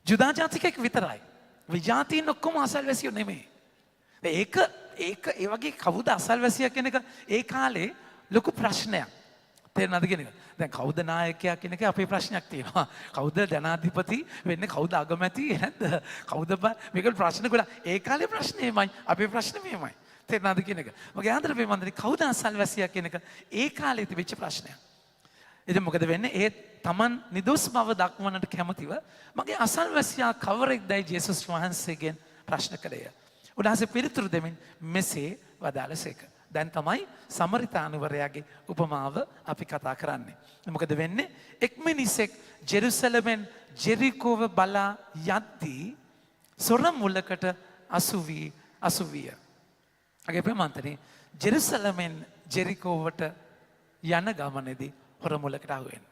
ජුදා ජාතිකයෙක් විතරයි. විජාතීන් ඔක්කොම අසල්වැසියෝ නෙමෙයි. ඒක ඒ වගේ කවුද අසල්වැසියා කියන එක ඒ කාලේ ලොකු ප්‍රශ්නයක්. තේරෙනවද කියන එක? දැන් කවුද නායකයා කියන එක අපේ ප්‍රශ්නයක් තියෙනවා. කවුද ජනාධිපති වෙන්නේ? කවුද අගමැති නැද්ද? කවුද මේක ප්‍රශ්න ගොඩක්. ඒ කාලේ ප්‍රශ්නේමයි අපේ ප්‍රශ්නේ මෙහෙමයි. තේරෙනවද කියන එක? මගේ ආදර ප්‍රේමවන්තනි කවුද අසල්වැසියා කියන එක ඒ කාලේ තිබිච්ච ප්‍රශ්නයක්. ඉතින් මොකද වෙන්නේ? ඒ Taman නිදොස් බව දක්වන්නට කැමතිව මගේ අසල්වැසියා කවරෙක්දයි ජේසුස් වහන්සේගෙන් ප්‍රශ්න කළේය. උන්වහන්සේ පිළිතුරු දෙමින් මෙසේ වදාළසේක. දැන් තමයි සමරිතානුවරයාගේ උපමාව අපි කතා කරන්නේ. මොකද වෙන්නේ? එක් මිනිසෙක් ජෙරුසලමෙන් ජෙරිකෝව බලා යද්දී සොර මුලකට අසුවිය. අගේ ප්‍රේමවන්තනි ජෙරුසලමෙන් ජෙරිකෝවට යන ගමනේදී හොර මුලකට අහුවෙන්නේ.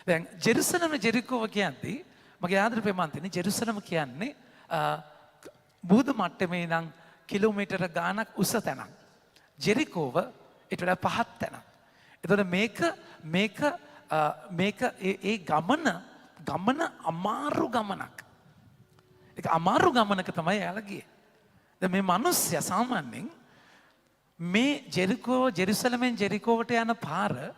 දැන් ජෙරුසලම ජෙරිකෝව කියන්නේ මගේ ආදර ප්‍රේමවන්තනි ජෙරුසලම කියන්නේ බුදු මට්ටමේ ඉඳන් කිලෝමීටර ගාණක් උස තැනක්. ජෙරිකෝව ඊට වඩා පහත් තැනක්. එතකොට මේක ඒ ගමන අමාරු ගමනක්. ඒක අමාරු ගමනක තමයි යාලා ගියේ. දැන් මේ මිනිස්සයා සාමාන්‍යයෙන් මේ ජෙරුසලමෙන් ජෙරිකෝවට යන පාර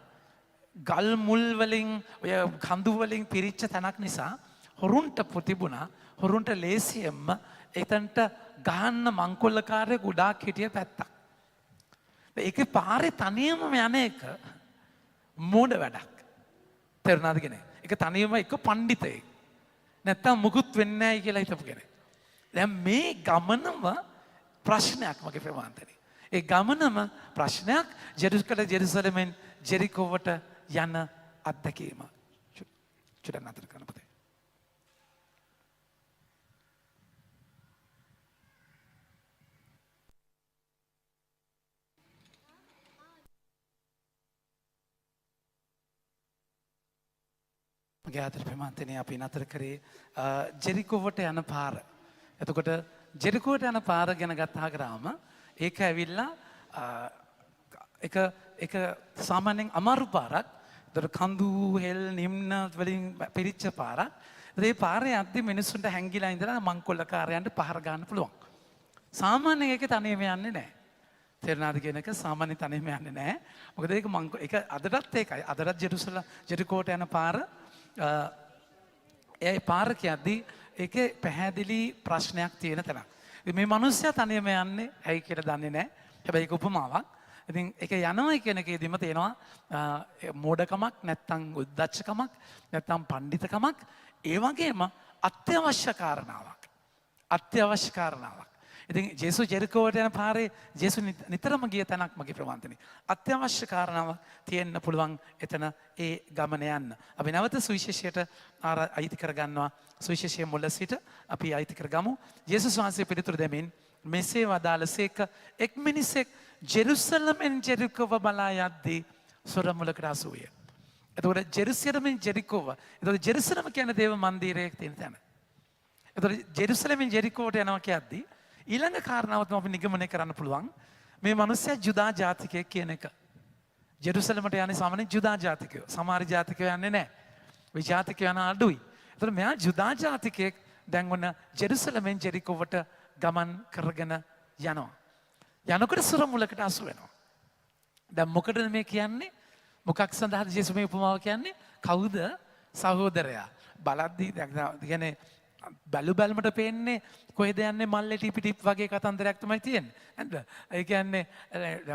ගල් මුල් වලින් ඔය කඳු වලින් පිරිච්ච තැනක් නිසා හොරුන්ට තිබුණා. හොරුන්ට ලේසියෙන්ම එතනට ගහන්න මංකොල්ලකාරයෙක් ගොඩාක් හිටිය පැත්තක්. ඒකේ පාරේ තනියම යන එක මෝඩ වැඩක්. තේරුණාද කියන්නේ? ඒක තනියම එක පඬිතෙක්. නැත්තම් මුකුත් වෙන්නේ නැහැ කියලා හිතපු කෙනෙක්. දැන් මේ ගමනම ප්‍රශ්නයක් මගේ ප්‍රේමවන්තනි. ඒ ගමනම ප්‍රශ්නයක් ජෙරුසලමෙන් ජෙරිකෝවට යන අත්දැකීම. චුට්ටක් නතර කරන්න පුතේ. මගේ ආදර ප්‍රේමවන්තනි අපි නතර කරේ ජෙරිකෝවට යන පාර. එතකොට ජෙරිකෝවට යන පාර ගැන කතා කරාම ඒක ඇවිල්ලා එක සාමාන්‍යයෙන් අමාරු පාරක්. ඒතර කඳු හෙල් නිම්න වලින් පිරිච්ච පාරක්. ඒ පාරේ යද්දි මිනිස්සුන්ට හැංගිලා ඉඳලා මංකොල්ලකාරයන්ට පහර ගන්න පුළුවන්. සාමාන්‍යයෙන් ඒක තනියම යන්නේ නැහැ. තේරෙනවද කියන එක? සාමාන්‍ය තනියම යන්නේ නැහැ. මොකද ඒක අදටත් ඒකයි. අදටත් ජෙරිකෝට යන පාර ඒ පාර කියද්දී ඒකේ පැහැදිලි ප්‍රශ්නයක් තියෙන තැනක්. මේ මිනිස්සයා තනියම යන්නේ ඇයි කියලා දන්නේ නැහැ. හැබැයි ඒක උපමාවක්. ඉතින් ඒක යනවා කියන එකේදීම තියෙනවා මෝඩකමක් නැත්තම් උද්දච්චකමක් නැත්තම් පඬිතකමක් ඒ වගේම අත්‍යවශ්‍ය කාරණාවක්. අත්‍යවශ්‍ය කාරණාවක්. ඉතින් ජේසු ජෙරිකෝවට යන පාරේ ජේසු නිතරම ගිය තැනක් මගේ ප්‍රවන්තනි. අත්‍යවශ්‍ය කාරණාවක් තියෙන්න පුළුවන් එතන ඒ ගමන යන්න. අපි නැවත සුවිශේෂයට අයිති කරගන්නවා. සුවිශේෂයේ මුල සිට අපි අයිති කරගමු. ජේසුස් වහන්සේ පිළිතුරු දෙමින් මෙසේ වදාළසේක එක් මිනිසෙක් ජෙරුසලමෙන් ජෙරිකෝව බලා යද්දී සොර මුලකට අසුවිය. එතකොට ජෙරුසලමෙන් ජෙරිකෝව. එතකොට ජෙරුසලම කියන්නේ දේව මන්දිරයේ තියෙන තැන. එතකොට ජෙරුසලමෙන් ජෙරිකෝවට යනවා කියද්දී ඊළඟ කාරණාව තමයි අපි නිගමනය කරන්න පුළුවන් මේ මිනිස්සයා ජුදා ජාතිකයෙක් කියන එක. ජෙරුසලමට යන්නේ සාමාන්‍යයෙන් ජුදා ජාතිකයෝ. සමහර ජාතිකයෝ යන්නේ නැහැ. මේ ජාතිකයෝ යන අඩුයි. එතකොට මෙයා ජුදා ජාතිකයෙක් දැන් ඔන්න ජෙරුසලමෙන් ජෙරිකෝවට ගමන් කරගෙන යනවා. යනකොට සොර මුලකට අසු වෙනවා. දැන් මොකටද මේ කියන්නේ? මොකක් සඳහාද ජේසුස් මේ උපමාව කියන්නේ? කවුද සහෝදරයා? බලද්දී කියන්නේ බැලු බැලමට පේන්නේ කොහෙද යන්නේ මල්ලේ ටිපි ටිප් වගේ කතන්දරයක් තමයි තියෙන්නේ. නේද? ඒ කියන්නේ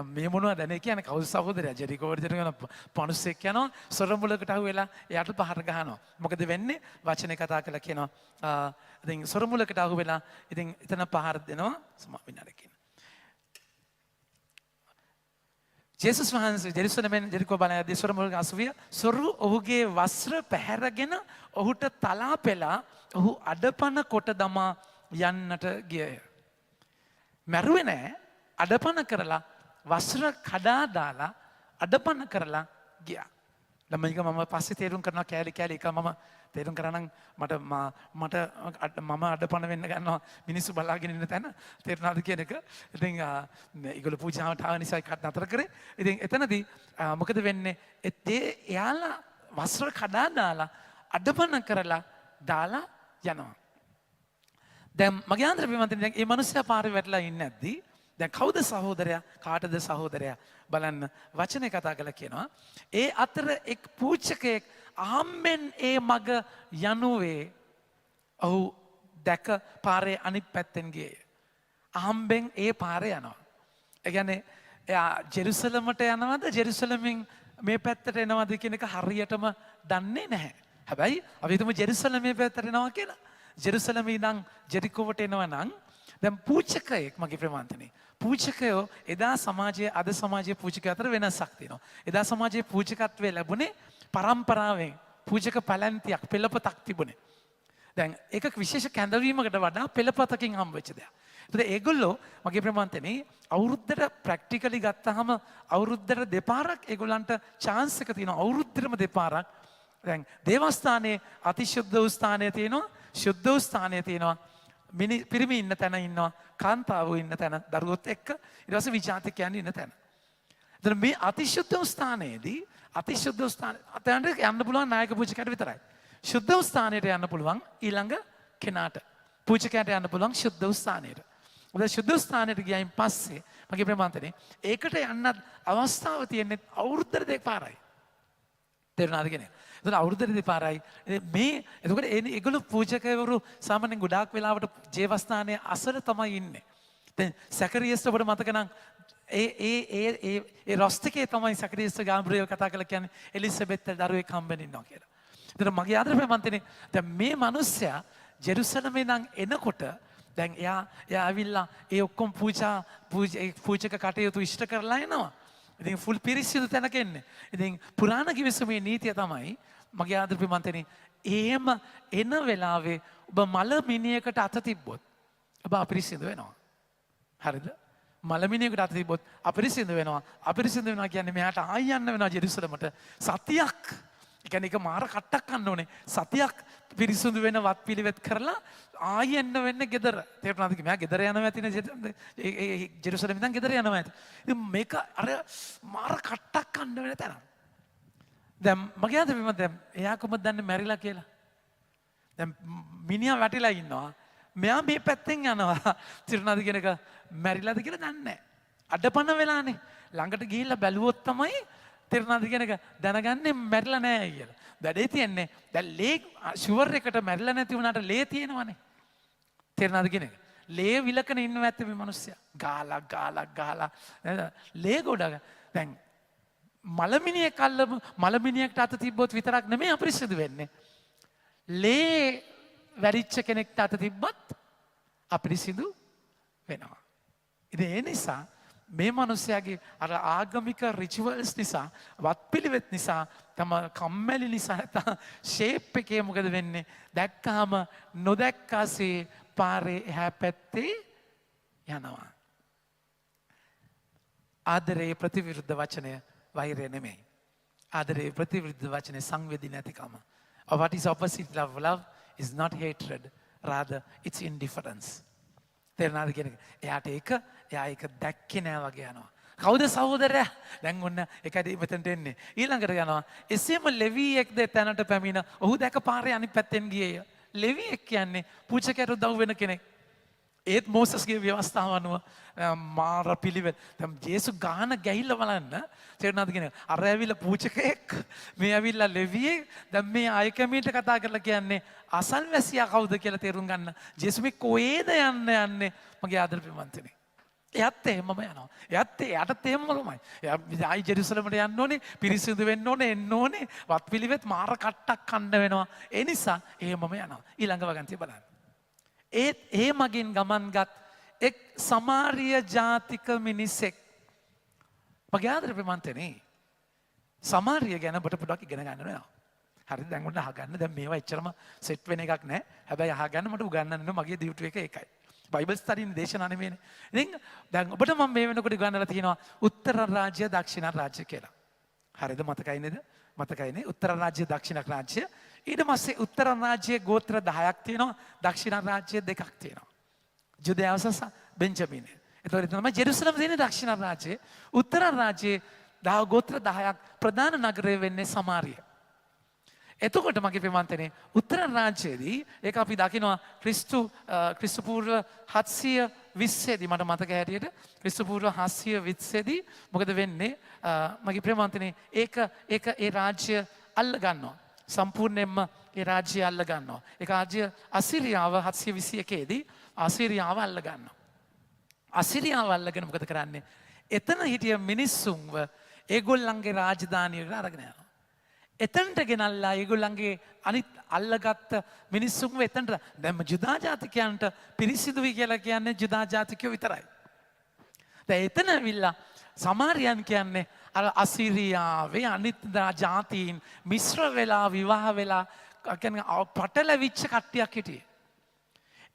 මේ මොනවද නේ කියන්නේ කවුද සහෝදරයා? ජෙරිකෝ වලට යන පණුස්සෙක් යනවා සොරමුලකට අහුවෙලා එයාට පහර ගහනවා. මොකද වෙන්නේ? වචනේ කතා කරලා කියනවා ඉතින් සොරමුලකට අහුවෙලා ඉතින් එතන පහර දෙනවා සමාවිනාරකින්. ජේසුස් වහන්සේ ජෙරුසලමෙන් ජෙරිකෝ බලයදී සොරමුලක අසුවිය සොරු ඔහුගේ වස්ත්‍ර පැහැරගෙන ඔහුට තලා පෙලා ඔහු අඩපණ කොට දමා යන්නට ගියය. මැරුවේ නෑ අඩපණ කරලා වස්ත්‍ර කඩා දාලා අඩපණ කරලා ගියා. ළමයික මම පස්සේ තේරුම් කරනවා කෑලි කෑලි එක මම තේරුම් කරා නම් මට මම අඩපණ වෙන්න ගන්නවා මිනිස්සු බලාගෙන ඉන්න තැන තේරුණාද කියන එක. ඉතින් ඒගොල්ලෝ පූජාවට ආව නිසා ඒකට නතර කරේ. ඉතින් එතනදී මොකද වෙන්නේ? එයාලා වස්ත්‍ර කඩා දාලා අඩපණ කරලා දාලා යනවා. දැන් මගේ ආන්දර පින්වත්නි දැන් මේ මිනිස්සයා පාරේ වැටලා ඉන්නේ නැද්දි දැන් කවුද සහෝදරයා කාටද සහෝදරයා බලන්න වචනේ කතා කරලා කියනවා ඒ අතර එක් පූජකයෙක් අහම්බෙන් ඒ මග යනුවේ ඔහු දැක පාරේ අනිත් පැත්තෙන් ගියේ. අහම්බෙන් ඒ පාරේ යනවා. ඒ කියන්නේ එයා ජෙරුසලමට යනවද ජෙරුසලමෙන් මේ පැත්තට එනවද කියන එක හරියටම දන්නේ නැහැ. හැබැයි අපි හිතමු ජෙරුසලමේ පැත්තට එනවා කියලා. ජෙරුසලමේ ඉඳන් ජෙරිකෝවට එනවා නම් දැන් පූජකයෙක් මගේ ප්‍රමාන්තනේ. පූජකයෝ එදා සමාජයේ අද සමාජයේ පූජක අතර වෙනසක් තියෙනවා. එදා සමාජයේ පූජකත්වයේ ලැබුණේ පරම්පරාවෙන් පූජක පැලැන්තියක් පෙළපතක් තිබුණේ. දැන් ඒක විශේෂ කැඳවීමකට වඩා පෙළපතකින් හම්බ වෙච්ච දෙයක්. ඒත් ඒගොල්ලෝ මගේ ප්‍රමාන්තනේ අවුරුද්දට ප්‍රැක්ටිකලි ගත්තාම අවුරුද්දට දෙපාරක් ඒගොල්ලන්ට chance එක තියෙනවා. අවුරුද්දටම දෙපාරක් දැන් දේවස්ථානයේ අතිශුද්ධ වූ ස්ථානය තියෙනවා, ශුද්ධ වූ ස්ථානය තියෙනවා. පිරිමි ඉන්න තැන ඉන්නවා, කාන්තාවෝ ඉන්න තැන, දරුවොත් එක්ක ඊට පස්සේ විජාතිකයන් ඉන්න තැන. එතන මේ අතිශුද්ධ වූ ස්ථානයේදී අතිශුද්ධ වූ ස්ථාන අතනට යන්න පුළුවන් නායක පූජකයට විතරයි. ශුද්ධ වූ ස්ථානයට යන්න පුළුවන් ඊළඟ කෙනාට. පූජකයාට යන්න පුළුවන් ශුද්ධ වූ ස්ථානයට. ඔබ ශුද්ධ වූ ස්ථානයට ගියයින් පස්සේ මගේ ප්‍රමාන්තනේ ඒකට යන්නත් අවස්ථාව තියෙන්නේ අවුරුද්දට දෙපාරයි. තේරුණාද කියන්නේ? එතන අවුරුද්දට දෙපාරයි. මේ එතකොට ඒගොල්ලෝ පූජකවරු සාමාන්‍යයෙන් ගොඩාක් වෙලාවට ජේවස්ථානයේ අසල තමයි ඉන්නේ. දැන් සැකරියස්ට ඔබට මතක නම් ඒ රොස්ටිකේ තමයි සැකරියස්ට ගාම්බ්‍රියල් කතා කරලා කියන්නේ එලිසබෙත් දරුවෙක් හම්බෙන්න ඉන්නවා කියලා. එතන මගේ ආදර ප්‍රමන්තනේ දැන් මේ මිනිස්සයා ජෙරුසලමේ නම් එනකොට දැන් එයා ඇවිල්ලා ඒ ඔක්කොම පූජක කටයුතු ඉෂ්ට කරලා එනවා. ඉතින් ෆුල් පිරිසිදු තැනක එන්නේ. ඉතින් පුරාණ කිවිසුමේ නීතිය තමයි මගේ ආදර ප්‍රමන්තනේ එහෙම එන වෙලාවේ ඔබ මල මිනියකට අත තිබ්බොත් ඔබ අපිරිසිදු වෙනවා. හරිද? මල මිනියකට අත තිබ්බොත් අපිරිසිදු වෙනවා. අපිරිසිදු වෙනවා කියන්නේ මෙයාට ආයි යන්න වෙනවා ජෙරුසලමට සතියක්. ඒ කියන්නේ ඒක මාර කට්ටක් ගන්න ඕනේ. සතියක් පිරිසිදු වෙන වත් පිළිවෙත් කරලා ආයි එන්න වෙන්නේ ගෙදර. තේරුණාද? මෙයා ගෙදර යනවා ඇතිනේ ජෙරුසලම ඉඳන් ගෙදර යනවා ඇති. ඉතින් මේක අර මාර කට්ටක් ගන්න වෙන තැන. දැන් මගේ අද විමත එයා කොහොමද දන්නේ මැරිලා කියලා? දැන් මිනිහා වැටිලා ඉන්නවා. මෙයා මේ පැත්තෙන් යනවා. තේරුණාද කියන එක මැරිලාද කියලා දන්නේ නැහැ. අඩපණ වෙලානේ. ළඟට ගිහිල්ලා බැලුවොත් තමයි තේරුණාද කියන එක දැනගන්නේ මැරිලා නැහැ කියලා. වැඩේ තියෙන්නේ දැන් ලේ ෂුවර් එකට මැරිලා නැති වුණාට ලේ තියෙනවනේ. තේරුණාද කියන එක? ලේ විලකන ඉන්නවා ඇත්තේ මේ මිනිස්සයා. ගාලා නේද? ලේ ගොඩක දැන් මලමිනියෙක් අල්ලමු මලමිනියෙක්ට අත තිබ්බොත් විතරක් නෙමෙයි අපිරිසිදු වෙන්නේ. ලේ වැරිච්ච කෙනෙක්ට අත තිබ්බත් අපිරිසිදු වෙනවා. ඉතින් ඒ නිසා මේ මිනිස්යාගේ අර ආගමික රිචුවල්ස් නිසා වත්පිළිවෙත් නිසා තම කම්මැලි නිසා නැත්නම් ෂේප් එකේ මොකද වෙන්නේ? දැක්කාම නොදැක්කාසේ පාරේ එහා පැත්තේ යනවා. ආදරේ ප්‍රතිවිරුද්ධ වචනය වෛරය නෙමෙයි. ආදරේ ප්‍රතිවිරුද්ධ වචනේ සංවේදී නැතිකම. What is opposite of love is not hatred, rather it's indifference. තේරුණාද කියන එක? එයා ඒක දැක්කේ නෑ වගේ යනවා. කවුද සහෝදරයා? දැන් ඔන්න එකයි මෙතනට එන්නේ. ඊළඟට යනවා. එසේම ලෙවියෙක්ද තැනට පැමිණ ඔහු දැක පාරේ අනිත් පැත්තෙන් ගියේය. ලෙවියෙක් කියන්නේ පූජකයට උදව් වෙන කෙනෙක්. ඒත් මෝසස්ගේ ව්‍යවස්ථාව අනුව මාර පිළිවෙල. දැන් ජේසු ගාන ගැහිලා බලන්න තේරුණාද කියන අර ඇවිල්ලා පූජකයෙක් මේ ඇවිල්ලා ලෙවියෙක් දැන් මේ ආයකමීට කතා කරලා කියන්නේ අසල්වැසියා කවුද කියලා තේරුම් ගන්න. ජේසු මේ කොහෙද යන්නේ මගේ ආදර ප්‍රියමන්තනේ. එයත් එහෙමම යනවා. එයාටත් එහෙමමයි. එයා ආයි ජෙරුසලමට යන්න ඕනේ, පිරිසිදු වෙන්න ඕනේ, එන්න ඕනේ. වත් පිළිවෙත් මාර කට්ටක් කන්න වෙනවා. ඒ නිසා එහෙමම යනවා. ඊළඟ වගන්තිය බලන්න. ඒ මගින් ගමන්ගත් එක් සමාරිය ජාතික මිනිසෙක්. මගේ ආදර ප්‍රියමන්තනේ. සමාරිය ගැන ඔබට පොඩ්ඩක් ඉගෙන ගන්න වෙනවා. හරිද? දැන් උන්න අහගන්න. දැන් මේවා එච්චරම සෙට් වෙන එකක් නෑ. හැබැයි අහගන්න මට උගන්වන්න මගේ ඩියුටි එක ඒකයි. බයිබල් ස්ටඩි දේශනා නෙමෙයිනේ. ඉතින් දැන් ඔබට මම මේ වෙනකොට ගන්නලා තියෙනවා උත්තර රාජ්‍ය දක්ෂිණ රාජ්‍ය කියලා. හරිද? මතකයි නේද? මතකයිනේ. උත්තර රාජ්‍ය දක්ෂිණ රාජ්‍ය. ඊට පස්සේ උත්තර රාජ්‍යයේ ගෝත්‍ර 10ක් තියෙනවා. දක්ෂිණ රාජ්‍ය 2ක් තියෙනවා. ජුදෙයා සහ බෙන්ජමින්. ඒතකොට තමයි ජෙරුසලම තියෙන දක්ෂිණ රාජ්‍යයේ. උත්තර රාජ්‍යයේ ගෝත්‍ර 10ක් ප්‍රධාන නගරය වෙන්නේ සමාරිය. එතකොට මගේ ප්‍රියමන්තනේ උත්තර රාජ්‍යයේදී ඒක අපි දකිනවා ක්‍රිස්තු පූර්ව 720 දී මට මතක හැටියට ක්‍රිස්තු පූර්ව 720 දී මොකද වෙන්නේ මගේ ප්‍රියමන්තනේ ඒක ඒ රාජ්‍ය අල්ල ගන්නවා සම්පූර්ණයෙන්ම ඒ රාජ්‍ය අල්ල ගන්නවා ඒ රාජ්‍ය අසිරියාව 721 දී අසිරියාව අල්ල ගන්නවා අසිරියාව අල්ලගෙන මොකද කරන්නේ එතන හිටිය මිනිස්සුන්ව ඒගොල්ලන්ගේ රාජධානියට අරගෙන යනවා එතනට ගෙනල්ලා ඒගොල්ලන්ගේ අනිත් අල්ලගත්ත මිනිස්සුන්ව එතනට දැන් ජුදා ජාතිකයන්ට පිරිසිදුයි කියලා කියන්නේ ජුදා ජාතිකයෝ විතරයි. දැන් එතන ඇවිල්ලා සමාරියන් කියන්නේ අර අසිරියාවේ අනිත් ජාතීන් මිශ්‍ර වෙලා විවාහ වෙලා කියන්නේ පටලවිච්ච කට්ටියක් හිටියේ.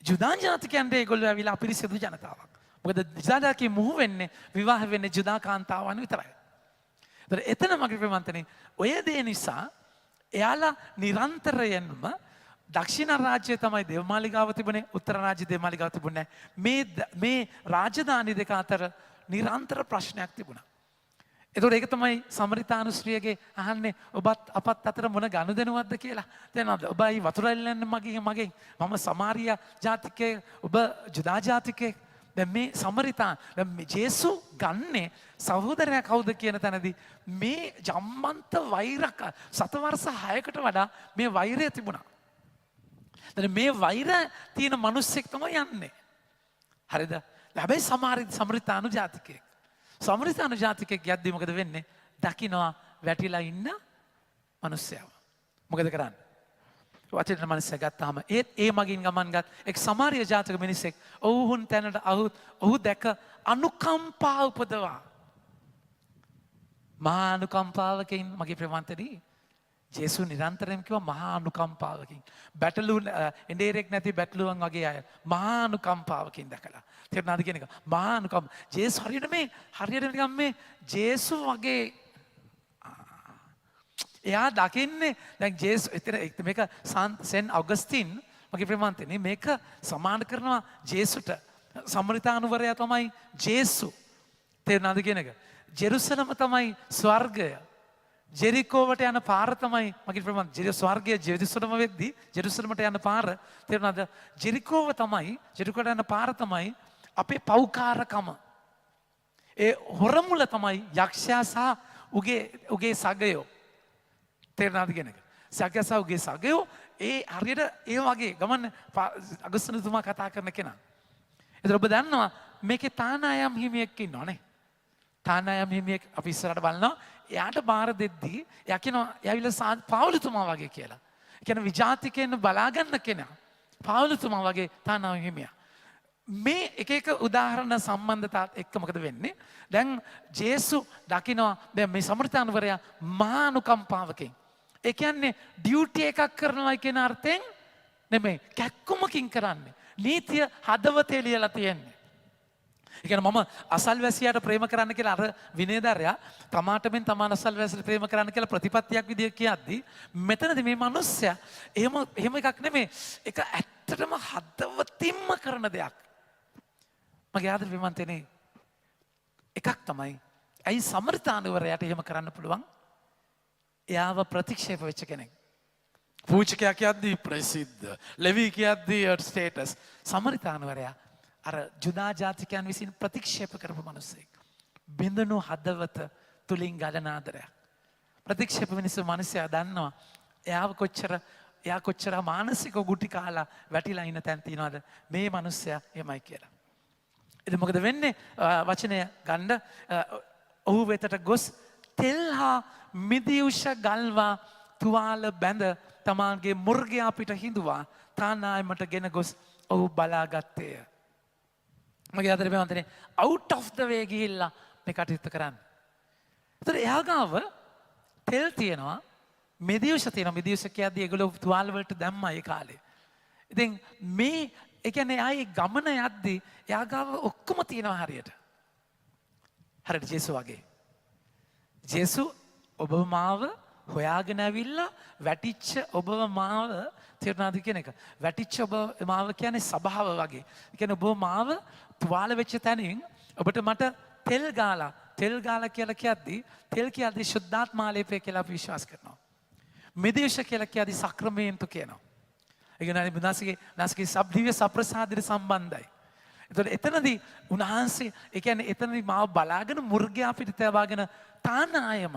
ජුදා ජාතිකයන්ට ඒගොල්ලෝ ඇවිල්ලා අපිරිසිදු ජනතාවක්. මොකද ජුදා ජාතිකේ මුහු වෙන්නේ විවාහ වෙන්නේ ජුදා කාන්තාවන් විතරයි. එතන මගේ ප්‍රියමන්තනේ ඔය දේ නිසා එයාලා නිරන්තරයෙන්ම දක්ෂිණ රාජ්‍යය තමයි දේවමාලිගාව තිබුණේ උත්තර රාජ්‍ය දේවමාලිගාව තිබුණේ මේ රාජධානි දෙක අතර නිරන්තර ප්‍රශ්නයක් තිබුණා. ඒතකොට ඒක තමයි සමරිතානුස්ත්‍රියගේ අහන්නේ ඔබත් අපත් අතර මොන ගනුදෙනුවක්ද කියලා. තේරෙනවද? ඔබයි වතුර එල්ලන්නේ මගෙන් මම සමාරියා ජාතිකයෙක් ඔබ ජුදා ජාතිකයෙක්. දැන් මේ සමරිතා ජේසු ගන්නේ සහෝදරයා කවුද කියන තැනදී මේ ජම්මන්ත වෛරක සතවර්ෂ 6කට වඩා මේ වෛරය තිබුණා. දැන් මේ වෛර තියෙන මිනිස්සෙක් තමයි යන්නේ. හරිද? හැබැයි සමරිතානු ජාතිකයෙක්. සමරිතානු ජාතිකයෙක් යද්දි මොකද වෙන්නේ? දකින්නවා වැටිලා ඉන්න මිනිස්සයව. මොකද කරන්නේ? වචන මනස ගත්තාම ඒ මගින් ගමන්ගත් එක් සමාරිය ජාතික මිනිසෙක් ඔවුහුන් තැනට ඔහු දැක අනුකම්පා උපදවා. මහා අනුකම්පාවකින් මගේ ප්‍රියමන්තනි ජේසු නිරන්තරයෙන් කිව්වා මහා අනුකම්පාවකින්. බැටළුන් එඬේරෙක් නැති බැටළුවන් වගේ අය මහා අනුකම්පාවකින් දැකලා. තේරුණාද කියන එක? මහා අනුකම්ප. ජේසු හරියට නිකන් මේ ජේසු වගේ එයා දකින්නේ දැන් ජේසු එතන මේක සෙන් අගස්ටින් මගේ ප්‍රියමන්තනි මේක සමාන කරනවා ජේසුට. සමරිතානුවරයා තමයි ජේසු. තේරුණාද කියන එක? ජෙරුසලම තමයි ස්වර්ගය. ජෙරිකෝවට යන පාර තමයි මගේ ප්‍රියමන්තනි ස්වර්ගය ජෙරුසලම වෙද්දී ජෙරුසලමට යන පාර තේරුණාද? ජෙරිකෝවට යන පාර තමයි අපේ පෞකාරකම. ඒ හොරමුල තමයි යක්ෂයා සහ උගේ සගයෝ. තේරෙනවද කියන එක? සගයසවගේ සගයෝ ඒ හරියට ඒ වගේ ගමන් අගස්තුතුමා කතා කරන කෙනා. ඒතර ඔබ දන්නවා මේකේ තානායම් හිමියෙක් ඉන්නවනේ. තානායම් හිමියෙක් අපි ඉස්සරහට බලනවා. එයාට බාර දෙද්දී එයා කියනවා එයාවිලා පාවුලතුමා වගේ කියලා. ඒ කියන්නේ විජාතිකයන් බලා ගන්න කෙනා. පාවුලතුමා වගේ තානායම් හිමියා. මේ එක උදාහරණ සම්බන්ධතාවත් එක්ක මොකද වෙන්නේ? දැන් ජේසු දකිනවා දැන් මේ සමරිතානුවරයා මහා අනුකම්පාවකින් ඒ කියන්නේ ඩියුටි එකක් කරනවා කියන අර්ථයෙන් නෙමෙයි කැක්කුමකින් කරන්නේ. නීතිය හදවතේ ලියලා තියෙන්නේ. ඒ කියන්නේ මම අසල්වැසියාට ප්‍රේම කරන්න කියලා අර විනයදරයා තමාටමෙන් තමාන අසල්වැසියාට ප්‍රේම කරන්න කියලා ප්‍රතිපත්තියක් විදිය කියද්දි මෙතනදී මේ මිනිස්සයා එහෙම එකක් නෙමෙයි. ඒක ඇත්තටම හදවතින්ම කරන දෙයක්. මගේ ආදර ප්‍රියමන්තනේ එකක් තමයි ඇයි සමරිතානුවරයාට එහෙම කරන්න පුළුවන්? එයාව ප්‍රතික්ෂේප වෙච්ච කෙනෙක්. පූජකයා කියද්දී ප්‍රසිද්ධ, ලෙවි කියද්දී ස්ටේටස්. සමරිතානුවරයා අර ජුදා ජාතිකයන් විසින් ප්‍රතික්ෂේප කරපු මිනිස්සෙක්. බිඳුණු හදවත තුලින් ගලන ආදරයක්. ප්‍රතික්ෂේප මිනිස්සු මිනිස්සයා දන්නවා එයා කොච්චර මානසික ගුටි කාලා වැටිලා ඉන්න තැන් තියනවාද මේ මිනිස්සයා එමයි කියලා. ඉතින් මොකද වෙන්නේ? වචනය ගන්න ඔහු වෙතට ගොස් තෙල් හා මිදිඋෂ ගල්වා තුවාල බැඳ තමාගේ මුර්ගයා පිට හිඳුවා තානායමට ගෙන ගොස් ඔහු බලාගත්තේය. මගේ අදට බැවන්තනේ out of the way ගිහිල්ලා මේ කටයුත්ත කරන්න. ඒතර එයා ගාව තෙල් තියෙනවා, මිදිඋෂ තියෙනවා. මිදිඋෂ කියද්දී ඒගොල්ලෝ තුවාල වලට දැම්මා ඒ කාලේ. ඉතින් මේ ඒ කියන්නේ ආයේ ගමන යද්දී එයා ගාව ඔක්කොම තියෙනවා හරියට. හරියට ජේසු වගේ. ජේසු ඔබ මාව හොයාගෙන ඇවිල්ලා වැටිච්ච ඔබව මාව තේරුණාද කියන එක. වැටිච්ච ඔබ මාව කියන්නේ සබාව වගේ. ඒ කියන්නේ ඔබ මාව තුවාල වෙච්ච තැනින් ඔබට මට තෙල් ගාලා කියලා කියද්දී තෙල් කියද්දී ශුද්ධාත්මාලේපය කියලා අපි විශ්වාස කරනවා. මිදිඋෂ කියලා කියද්දී සක්‍රමේන්තු කියනවා. ඒ කියන්නේ නාසිකේ සබ්දිව්‍ය සප්‍රසාදයට සම්බන්ධයි. එතකොට එතනදී උන්වහන්සේ ඒ කියන්නේ එතනදී මාව බලාගෙන මුර්ගයා පිට තබාගෙන තානායම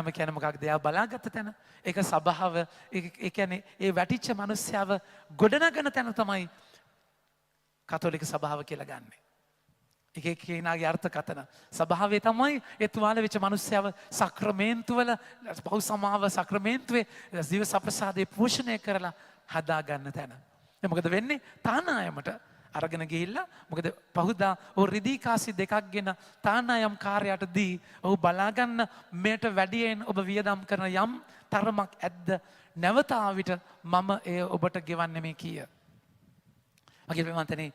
කියන්නේ මොකක්ද? එයා බලාගත්ත තැන. ඒක සබාව. ඒ කියන්නේ ඒ වැටිච්ච මිනිස්යාව ගොඩනගන තැන තමයි කතෝලික සභාව කියලා ගන්නෙ. එක කෙනාගේ අර්ථකථන. සභාවේ තමයි ඒ තුවාල වෙච්ච මිනිස්යාව සක්‍රමේන්තුවල පව් සමාව සක්‍රමේන්තුවේ ජීව සප්‍රසාදේ පෝෂණය කරලා හදා ගන්න තැන. මොකද වෙන්නේ? තානායමට අරගෙන ගිහිල්ලා මොකද පහුදා ඔහු රිදී කාසි දෙකක් ගෙන තානායම් කාර්යයට දී ඔහු බලාගන්න මේට වැඩියෙන් ඔබ වියදම් කරන යම් තරමක් ඇද්ද නැවත ආවිට මම ඒ ඔබට ගෙවන්නේ මේ කීය. මගේ ප්‍රේමන්තනේ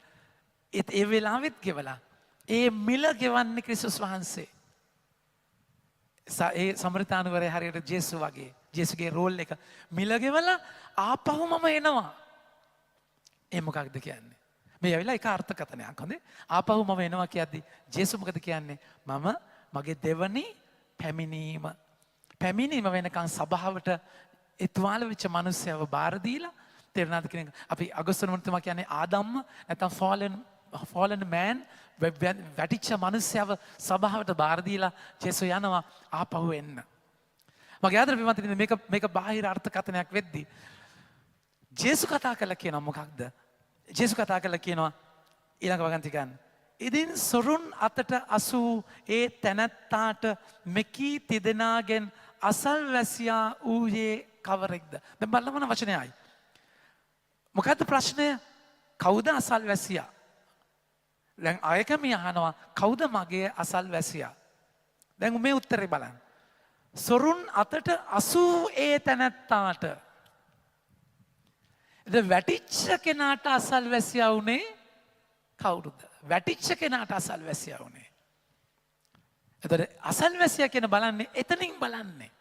ඒ වෙලාවෙත් ගෙවලා ඒ මිල ගෙවන්නේ ක්‍රිස්තුස් වහන්සේ. ඒ සමරිතානුවරයා හරියට ජේසු වගේ. ජේසුගේ රෝල් එක මිල ගෙවලා ආපහු මම එනවා. ඒ මොකක්ද කියන්නේ? මේ ඇවිල්ලා එක අර්ථකථනයක් හොඳේ. ආපහු මම එනවා කියද්දි ජේසු මොකද කියන්නේ? මම මගේ දෙවනි පැමිණීම වෙනකන් සභාවට ඒ තුවාල වෙච්ච මිනිස්සයව බාර දීලා තේරුණාද කියන එක. අපි අගොස්තුන මුතුමා කියන්නේ ආදම්ම නැත්නම් fallen man වැටිච්ච මිනිස්සයව සභාවට බාර දීලා ජේසු යනවා ආපහු එන්න. මගේ ආදර පින්වත්නි මේක බාහිර අර්ථකථනයක් වෙද්දී ජේසු කතා කළා කියනවා මොකක්ද? ජේසු කතා කළා කියනවා ඊළඟ වගන්ති ගන්න. ඉදින් සොරුන් අතට අසූ ඒ තැනැත්තාට මෙකී තිදෙනාගෙන් අසල්වැසියා වූයේ කවරෙක්ද? දැන් බලන්න වචනයයි. මොකද්ද ප්‍රශ්නය? කවුද අසල්වැසියා? දැන් අයකම අහනවා කවුද මගේ අසල්වැසියා? දැන් මේ උත්තරේ බලන්න. සොරුන් අතට අසූ ඒ තැනැත්තාට වැටිච්ච කෙනාට අසල්වැසියා වුණේ කවුරුද? වැටිච්ච කෙනාට අසල්වැසියා වුණේ. එතකොට අසල්වැසියා කියන බලන්නේ එතනින් බලන්නේ.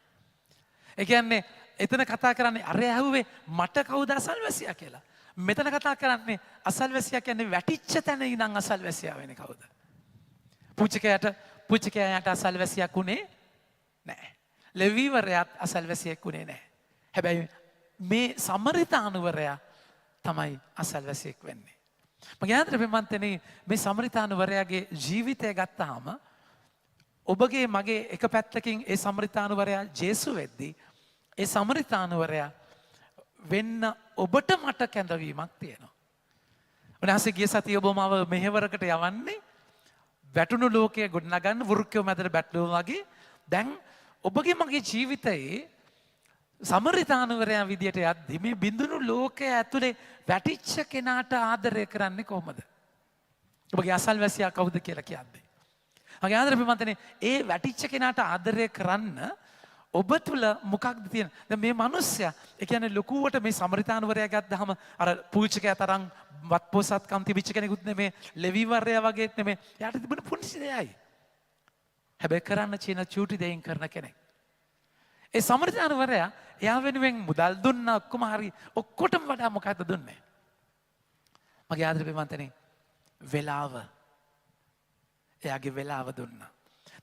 ඒ කියන්නේ එතන කතා කරන්නේ අර ඇහුවේ මට කවුද අසල්වැසියා කියලා. මෙතන කතා කරන්නේ අසල්වැසියා කියන්නේ වැටිච්ච තැන ඉඳන් අසල්වැසියා වෙන්නේ කවුද? පුච්චකයාට අසල්වැසියක් උනේ නැහැ. ලෙවීවරයාත් අසල්වැසියෙක් උනේ නැහැ. හැබැයි මේ සමරිතානුවරයා තමයි අසල්වැසියෙක් වෙන්නේ. මගේ ආදර පින්වත්නි මේ සමරිතානුවරයාගේ ජීවිතය ගත්තාම ඔබගේ මගේ එක පැත්තකින් ඒ සමරිතානුවරයා ජේසු වෙද්දී ඒ සමරිතානුවරයා වෙන්න ඔබට මට කැඳවීමක් තියෙනවා. උන්වහන්සේ ගිය සතිය ඔබ මාව මෙහෙවරකට යවන්නේ වැටුණු ලෝකයේ ගොඩනගන්න වෘක්කයෝ මැදට බැටළුවා වගේ. දැන් ඔබගේ මගේ ජීවිතයේ සමරිතානුවරයා විදියට යද්දී මේ බිඳුණු ලෝකයේ ඇතුලේ වැටිච්ච කෙනාට ආදරය කරන්නේ කොහොමද? ඔබගේ අසල්වැසියා කවුද කියලා කියද්දී. මගේ ආදර පින්වත්නි ඒ වැටිච්ච කෙනාට ආදරය කරන්න ඔබ තුල මොකක්ද තියෙන? දැන් මේ මිනිස්සයා ඒ කියන්නේ ලොකුවට මේ සමරිතානුවරයා ගත්තාම අර පූජකයා තරම් වත්පොසත්කම් තිබිච්ච කෙනෙකුත් නෙමේ, ලෙවිවරයා වගේත් නෙමේ. එයාට තිබුණ පුංචි දෙයයි. හැබැයි කරන්න චීන චූටි දෙයින් කරන කෙනෙක්. ඒ සමරිතානුවරයා එයා වෙනුවෙන් මුදල් දුන්නා ඔක්කොම හරි ඔක්කොටම වඩා මොකක්ද දුන්නේ? මගේ ආදර පින්වත්නි වෙලාව. එයාගේ වෙලාව දුන්නා.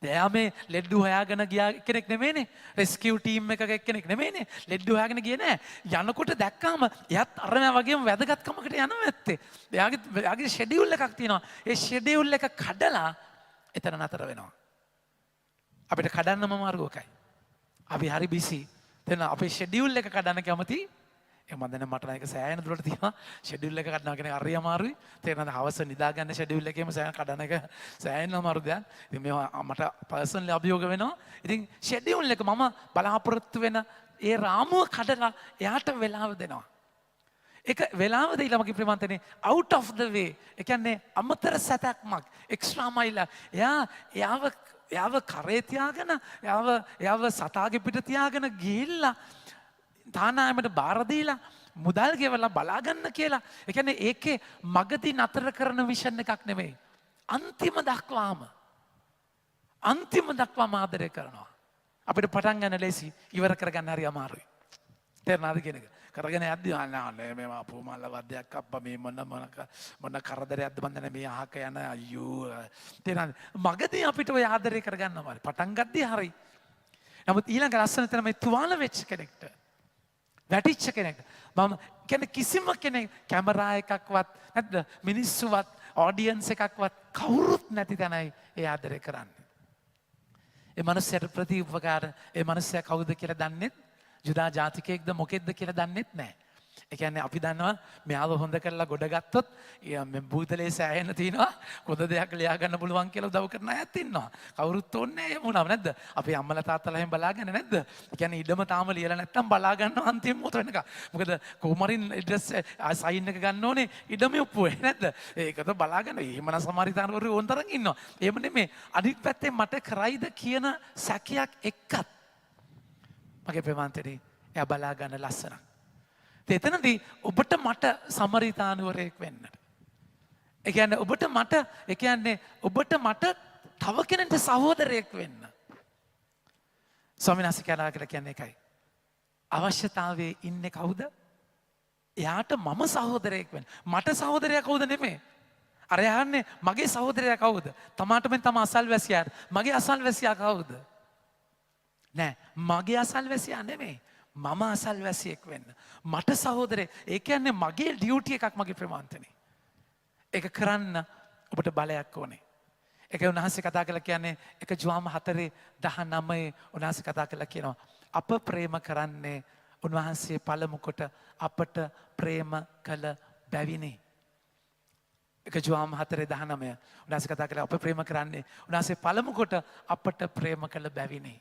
එයා මේ ලෙඩ්ඩු හොයාගෙන ගියා කෙනෙක් නෙමෙයිනේ. රෙස්කියු ටීම් එකක එක්කෙනෙක් නෙමෙයිනේ. ලෙඩ්ඩු හොයාගෙන ගියේ නෑ. යනකොට දැක්කාම එයාත් අර මෑ වගේම වැදගත්කමකට යනවා ඇත්තේ. එයාගේ ෂෙඩියුල් එකක් තියෙනවා. ඒ ෂෙඩියුල් එක කඩලා එතන නතර වෙනවා. අපිට කඩන්නම මාර්ගෝකයි. අපි හරි බිසි. දැන් අපේ ෂෙඩියුල් එක කඩන්න කැමති. මම දැන් මට එක සෑහෙන දුරට තියෙනවා ෂෙඩියුල් එක කඩනවා කියන එක හරි අමාරුයි. තේරෙනවද? හවස නිදා ගන්න ෂෙඩියුල් එකේම සෑහෙන කඩන එක සෑහෙන අමාරු දෙයක්. ඉතින් මේවා මට පර්සනලි අභියෝග වෙනවා. ඉතින් ෂෙඩියුල් එක මම බලාපොරොත්තු වෙන ඒ රාමුව කඩලා එයාට වෙලාව දෙනවා. ඒක වෙලාව දීලා මගේ ප්‍රේමන්තනේ out of the way. ඒ කියන්නේ අමතර සැතක්මක් එක්ස්ට්‍රා මයිල්. එයාව කරේ තියාගෙන එයාව සතාගේ පිට තියාගෙන ගිහිල්ලා තානායමට බාර දීලා මුදල් ගෙවලා බලා ගන්න කියලා. ඒ කියන්නේ ඒකේ මගදී නතර කරන විෂන් එකක් නෙමෙයි. අන්තිම දක්වාම ආදරය කරනවා. අපිට පටන් ගන්න ලේසි, ඉවර කරගන්න හරි අමාරුයි. තේරෙනවද කියන එක? කරගෙන යද්දි අනේ මේ අපෝ මල්ල වද්දයක් අප්පා මේ මොන කරදරයක්ද බන්දනේ මේ අහක යන අයියෝ. තේරෙනවද? මගදී අපිට ඔය ආදරය කරගන්න අමාරුයි. පටන් ගද්දි හරි. නමුත් ඊළඟ ලස්සන තැන මේ තුවාල වෙච්ච කෙනෙක්ට, වැටිච්ච කෙනෙක්ට මම කියන්නේ කිසිම කෙනෙක් කැමරා එකක්වත් නැත්ද මිනිස්සුවත් ඔඩියන්ස් එකක්වත් කවුරුත් නැති තැනයි ඒ ආදරය කරන්නේ. ඒ මනුස්සයාට ප්‍රතිඋපකාර ඒ මනුස්සයා කවුද කියලා දන්නෙත්, ජුදා ජාතිකයෙක්ද මොකෙක්ද කියලා දන්නෙත් නැහැ. ඒ කියන්නේ අපි දන්නවා මෙයාව හොඳ කරලා ගොඩ ගත්තොත් මේ බූතලේ සෑහෙන තියනවා, හොඳ දෙයක් ලියා ගන්න පුළුවන් කියලා උදව් කරන අයත් ඉන්නවා. කවුරුත් ඕනේ එහෙම වුණාම නැද්ද? අපි අම්මලා තාත්තලා එහෙම බලාගෙන නැද්ද? ඒ කියන්නේ ඉඩම තාම ලියලා නැත්තම් බලා ගන්නවා අන්තිම මොහොත වෙනකම්. මොකද කොහොමරින් ඇඩ්‍රස් සයින් එක ගන්න ඕනේ ඉඩම ඔප්පුවේ නැද්ද? ඒකද බලාගෙන එහෙමනම් සමහරිතානවරු ඕන තරම් ඉන්නවා. එහෙම නෙමෙයි. අනිත් පැත්තේ මට කරයිද කියන සැකයක් එක්කත් මගේ ප්‍රේමන්තනේ එයා බලා ගන්න ලස්සනක්. එතනදී ඔබට මට සමරිතානුවරයෙක් වෙන්නට. ඒ කියන්නේ ඔබට මට තව කෙනෙක්ට සහෝදරයෙක් වෙන්න. ස්වාමීන් වහන්සේ කියලා කියන්නේ ඒකයි. අවශ්‍යතාවයේ ඉන්නේ කවුද? එයාට මම සහෝදරයෙක් වෙන්න. මට සහෝදරයා කවුද නෙමෙයි. අර යන්නේ මගේ සහෝදරයා කවුද? තමාට මෙන් තම අසල්වැසියා. මගේ අසල්වැසියා කවුද? නෑ, මගේ අසල්වැසියා නෙමෙයි. මම අසල්වැසියෙක් වෙන්න. මට සහෝදරයෙක්. ඒ කියන්නේ මගේ ඩියුටි එකක් මගේ ප්‍රේමන්තනේ. ඒක කරන්න ඔබට බලයක් ඕනේ. ඒක උන්වහන්සේ කතා කරලා කියන්නේ 1 ජෝවාන් 4:19 උන්වහන්සේ කතා කරලා කියනවා අප ප්‍රේම කරන්නේ උන්වහන්සේ පළමු කොට අපට ප්‍රේම කළ බැවිනි. 1 ජෝවාන් 4:19 උන්වහන්සේ කතා කරලා අප ප්‍රේම කරන්නේ උන්වහන්සේ පළමු කොට අපට ප්‍රේම කළ බැවිනි.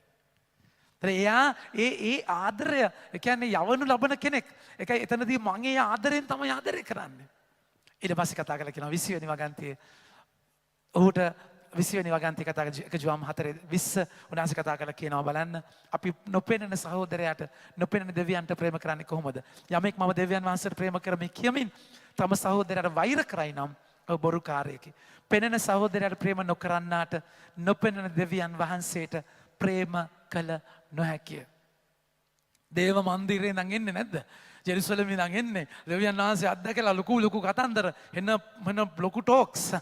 එයා ඒ ආදරය කියන්නේ යවනු ලබන කෙනෙක්. ඒකයි එතනදී මම ඒ ආදරයෙන් තමයි ආදරය කරන්නේ. ඊට පස්සේ කතා කරලා කියනවා 20 වෙනි වගන්තියේ ඔහුට 20 වෙනි වගන්තියේ කතා කරලා 1 ජෝවාන් 4:20 උන්වහන්සේ කතා කරලා කියනවා බලන්න අපි නොපෙනෙන සහෝදරයාට නොපෙනෙන දෙවියන්ට ප්‍රේම කරන්නේ කොහොමද? යමෙක් මම දෙවියන් වහන්සේට ප්‍රේම කරමි කියමින් තම සහෝදරයාට වෛර කරයි නම් ඔහු බොරුකාරයෙකි. පෙනෙන සහෝදරයාට ප්‍රේම නොකරන්නාට නොපෙනෙන දෙවියන් වහන්සේට ප්‍රේම කළ නොහැකිය. දේව මන්දිරේ නම් එන්නේ නැද්ද? ජෙරුසලමේ නම් එන්නේ. දෙවියන් වහන්සේ අත්දැකලා ලොකු කතන්දර එන ලොකු ටොක්ස්.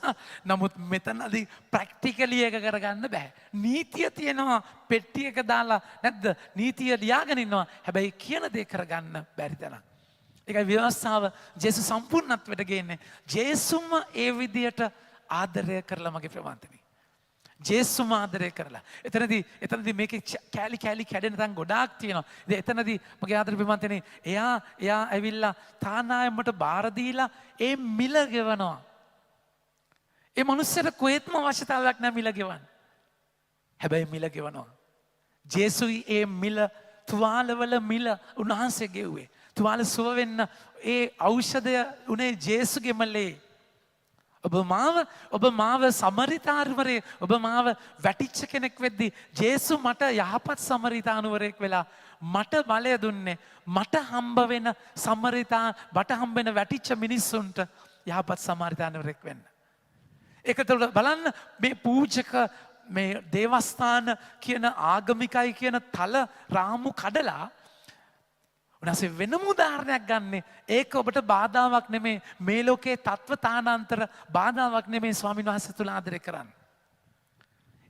නමුත් මෙතනදී ප්‍රැක්ටිකලි එක කරගන්න බෑ. නීතිය තියෙනවා පෙට්ටි එක දාලා නැද්ද? නීතිය ලියාගෙන ඉන්නවා. හැබැයි කියන දේ කරගන්න බැරි තරම්. ඒකයි ව්‍යවස්ථාව ජේසු සම්පූර්ණත්වයට ගේන්නේ. ජේසුම ඒ විදියට ආදරය කරලා මගේ ප්‍රේමන්තනේ. ජේසුම ආදරය කරලා. එතනදී මේකේ කෑලි කැඩෙන තැන් ගොඩාක් තියෙනවා. ඉතින් එතනදී මගේ ආදර ප්‍රේමන්තනේ එයා ඇවිල්ලා තානායමට බාර දීලා ඒ මිල ගෙවනවා. ඒ මනුස්සයාට කොහෙත්ම අවශ්‍යතාවයක් නැහැ මිල ගෙවන්න. හැබැයි මිල ගෙවනවා. ජේසුයි ඒ මිල තුවාලවල මිල උන්වහන්සේ ගෙව්වේ. තුවාල සුව වෙන්න ඒ ඖෂධය උනේ ජේසුගේ මලේ. ඔබ මාව සමරිතානුවරේ ඔබ මාව වැටිච්ච කෙනෙක් වෙද්දී ජේසු මට යහපත් සමරිතානුවරයෙක් වෙලා මට බලය දුන්නේ මට හම්බ වෙන මට හම්බ වෙන වැටිච්ච මිනිස්සුන්ට යහපත් සමරිතානුවරයෙක් වෙන්න. ඒකට බලන්න මේ පූජක මේ දේවස්ථාන කියන ආගමිකයි කියන තල රාමු කඩලා උන්වහන්සේ වෙනම උදාහරණයක් ගන්නෙ ඒක ඔබට බාධාවක් නෙමේ මේ ලෝකේ තත්ත්ව තානාන්තර බාධාවක් නෙමේ ස්වාමීන් වහන්සේ තුල ආදරය කරන්න.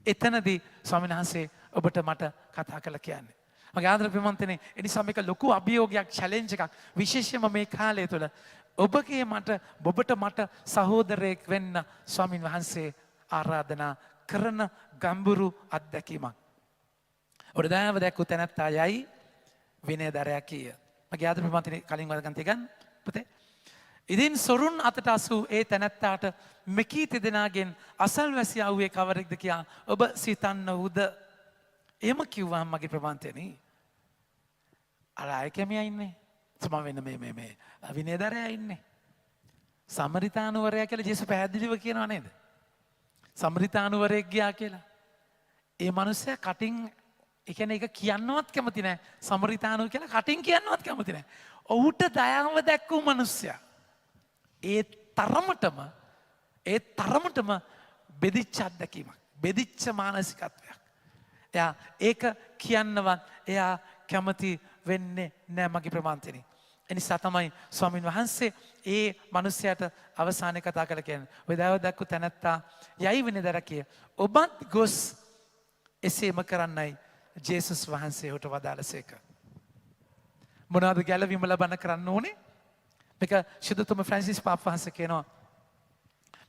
එතනදී ස්වාමීන් වහන්සේ ඔබට මට කතා කළ කියන්නේ. මගේ ආදර ප්‍රියමන්තනේ එනිසා මේක ලොකු අභියෝගයක් චැලෙන්ජ් එකක් විශේෂයෙන්ම මේ කාලය තුළ ඔබගේ ඔබට මට සහෝදරයෙක් වෙන්න ස්වාමීන් වහන්සේ ආරාධනා කරන ගැඹුරු අත්දැකීමක්. ඔබ දයාව දැක්කු තැනැත්තා යයි විනයදරයා කීය. මගේ ආදර ප්‍රියමන්තනේ කලින් වදගන්ති ගන්න පුතේ. ඉදින් සොරුන් අතට අසූ ඒ තැනැත්තාට මෙකී තිදෙනාගෙන් අසල්වැසියා වූයේ කවරෙක්ද කියා ඔබ සිතන්නවුද? එහෙම කිව්වහම මගේ ප්‍රමාන්තයනේ අර ආයකමියා ඉන්නේ. සම වෙන මේ විනයදරයා ඉන්නේ. සමරිතානුවරයා කියලා ජේසුස් පැහැදිලිව කියනවා නේද? සමරිතානුවරයෙක් ගියා කියලා. ඒ මනුස්සයා කටින් ඒ කියන්නේ ඒක කියන්නවත් කැමති නැහැ. සමරිතානුව කියලා කටින් කියන්නවත් කැමති නැහැ. ඔහුට දයාව දැක්වූ මනුස්සයා. ඒ තරමටම බෙදිච්ච අත්දැකීමක්. බෙදිච්ච මානසිකත්වයක්. එයා ඒක කියන්නවත් එයා කැමති වෙන්නේ නැහැ මගේ ප්‍රමාන්තනේ. එනිසා තමයි ස්වාමීන් වහන්සේ ඒ මිනිසයාට අවසානයේ කතා කළ කියන්නේ. ඔය දයාව දැක්කු තැනැත්තා යයි විනයදර කිය. ඔබත් ගොස් එසේම කරන්නයි ජේසුස් වහන්සේ ඔහුට වදාළසේක. මොනවද ගැලවීම ලබන්න කරන්න ඕනේ? මේක ශුද්ධතම ෆ්‍රැන්සිස් පාප් වහන්සේ කියනවා.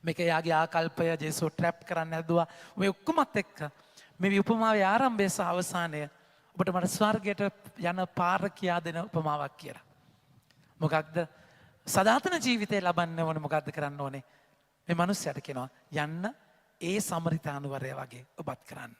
මේක යාගේ ආකල්පය ජේසුස් ට්‍රැප් කරන්න හැදුවා. මේ ඔක්කොමත් එක්ක මේ උපමාවේ ආරම්භය සහ අවසානය ඔබට මට ස්වර්ගයට යන පාර කියා දෙන උපමාවක් කියලා. මොකක්ද? සදාතන ජීවිතය ලබන්න ඕනේ මොකක්ද කරන්න ඕනේ? මේ මිනිස්සයාට කියනවා යන්න ඒ සමරිතානුවරයා වගේ ඔබත් කරන්න.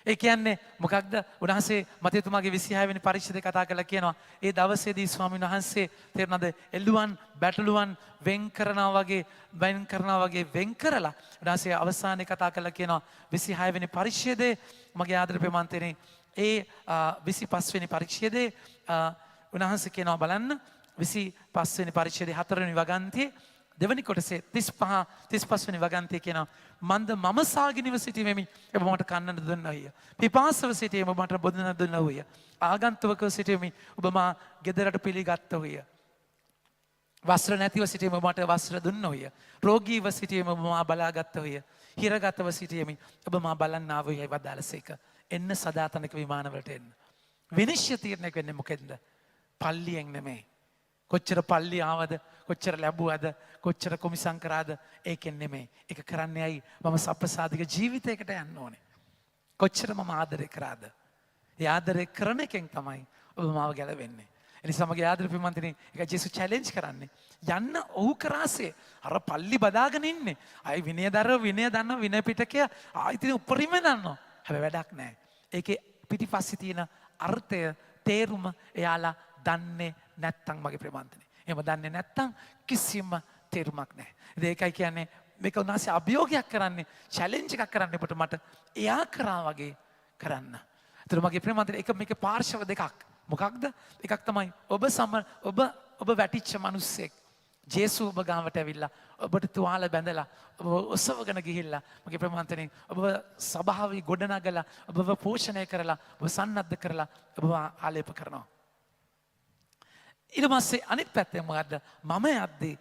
ඒ කියන්නේ මොකක්ද? උන්වහන්සේ මතේතුමාගේ 26 වෙනි පරිච්ඡේදය කතා කරලා කියනවා ඒ දවසේදී ස්වාමීන් වහන්සේ තේරුණාද එල්ලුවන් බැටළුවන් වෙන් කරනවා වගේ වෙන් කරලා උන්වහන්සේ අවසානයේ කතා කරලා කියනවා 26 වෙනි පරිච්ඡේදයේ මගේ ආදර ප්‍රමාන්තනේ ඒ 25 වෙනි පරිච්ඡේදයේ උන්වහන්සේ කියනවා බලන්න 25 වෙනි පරිච්ඡේදයේ 4 වෙනි වගන්තියේ දෙවනි කොටසේ 35 වෙනි වගන්තිය කියනවා මන්ද මම සාගිනිව සිටීමෙමි ඔබ මට කන්නට දුන්නෝය. පිපාසව සිටීම ඔබ මට බොදන දුන්නෝය. ආගන්තුකව සිටීමෙමි ඔබ මා ගෙදරට පිළිගත්තෝය. වස්ත්‍ර නැතිව සිටීම ඔබ මට වස්ත්‍ර දුන්නෝය. රෝගීව සිටීම ඔබ මා බලාගත්තෝය. හිරගතව සිටීමෙමි ඔබ මා බලන්න ආවෝයයි වදාළසේක. එන්න සදාතනික විමානවලට එන්න. විනිශ්චය තීරණයක් වෙන්නේ මොකෙන්ද? පල්ලියෙන් නෙමෙයි. කොච්චර පල්ලි ආවද කොච්චර ලැබුවද කොච්චර කොමිසම් කරාද ඒකෙන් නෙමෙයි. ඒක කරන්නේ ඇයි? මම සප්‍රසාදික ජීවිතයකට යන්න ඕනේ. කොච්චර මම ආදරය කරාද? ඒ ආදරය කරන එකෙන් තමයි ඔබ මාව ගැලවෙන්නේ. එනිසා මගේ ආදර පිමන්තිනේ ඒක ජේසුස් චැලෙන්ජ් කරන්නේ. යන්න ඔහු කරාසේ අර පල්ලි බදාගෙන ඉන්නේ. අය විනය දන්න විනය පිටකය ආයිතින් උපරිම දන්නවා. හැබැයි වැඩක් නැහැ. ඒකේ පිටිපස්සේ තියෙන අර්ථය තේරුම එයාලා දන්නේ නැත්තම් මගේ ප්‍රමාන්තනේ. එහෙම දන්නේ නැත්තම් කිසිම තේරුමක් නැහැ. ඉතින් ඒකයි කියන්නේ මේක උන්වහන්සේ අභියෝගයක් කරන්නේ චැලෙන්ජ් එකක් කරන්නේ ඔබට මට එයා කරා වගේ කරන්න. ඒතර මගේ ප්‍රමාන්තනේ එක මේක පාර්ශව දෙකක්. මොකක්ද? එකක් තමයි ඔබ වැටිච්ච මිනිස්සෙක්. ජේසුස් ඔබ ගාවට ඇවිල්ලා ඔබට තුවාල බැඳලා ඔබ ඔසවගෙන ගිහිල්ලා මගේ ප්‍රමාන්තනේ ඔබ සභාවේ ගොඩනගලා ඔබව පෝෂණය කරලා ඔබ සන්නද්ධ කරලා ඔබව ආලේප කරනවා. ඊට පස්සේ අනිත් පැත්තෙන් මොකද්ද? මම යද්දී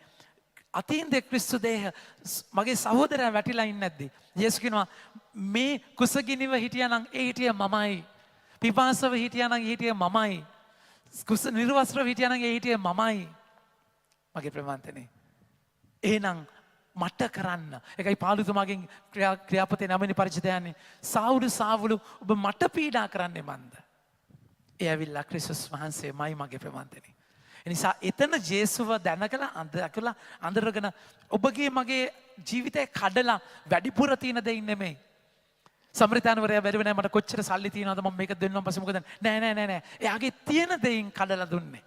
අතීන්ද ක්‍රිස්තු දේහ මගේ සහෝදරයා වැටිලා ඉන්නේ නැද්දි? යේසුස් කියනවා මේ කුසගිනිව හිටියානම් ඒ හිටිය මමයි. පිපාසව හිටියානම් ඒ හිටිය මමයි. කුස නිර්වස්ත්‍රව හිටියානම් ඒ හිටිය මමයි. මගේ ප්‍රමාන්තනේ. එහෙනම් මට කරන්න. ඒකයි පාළුතුමාගෙන් ක්‍රියාපතේ 9 වෙනි පරිච්ඡේදයන්නේ සාවුලු ඔබ මට පීඩා කරන්නේ මන්ද? ඒ ඇවිල්ලා ක්‍රිස්තුස් වහන්සේමයි මගේ ප්‍රමාන්තනේ. එනිසා එතන ජේසුව දැනකලා අඳුරගෙන ඔබගේ මගේ ජීවිතය කඩලා වැඩිපුර තියෙන දෙයින් නෙමෙයි. සමරිතානුවරයා බැරිව නෑ මට කොච්චර සල්ලි තියෙනවද මම මේක දෙන්නම් පස්සේ මොකද නෑ. එයාගේ තියෙන දෙයින් කඩලා දුන්නේ.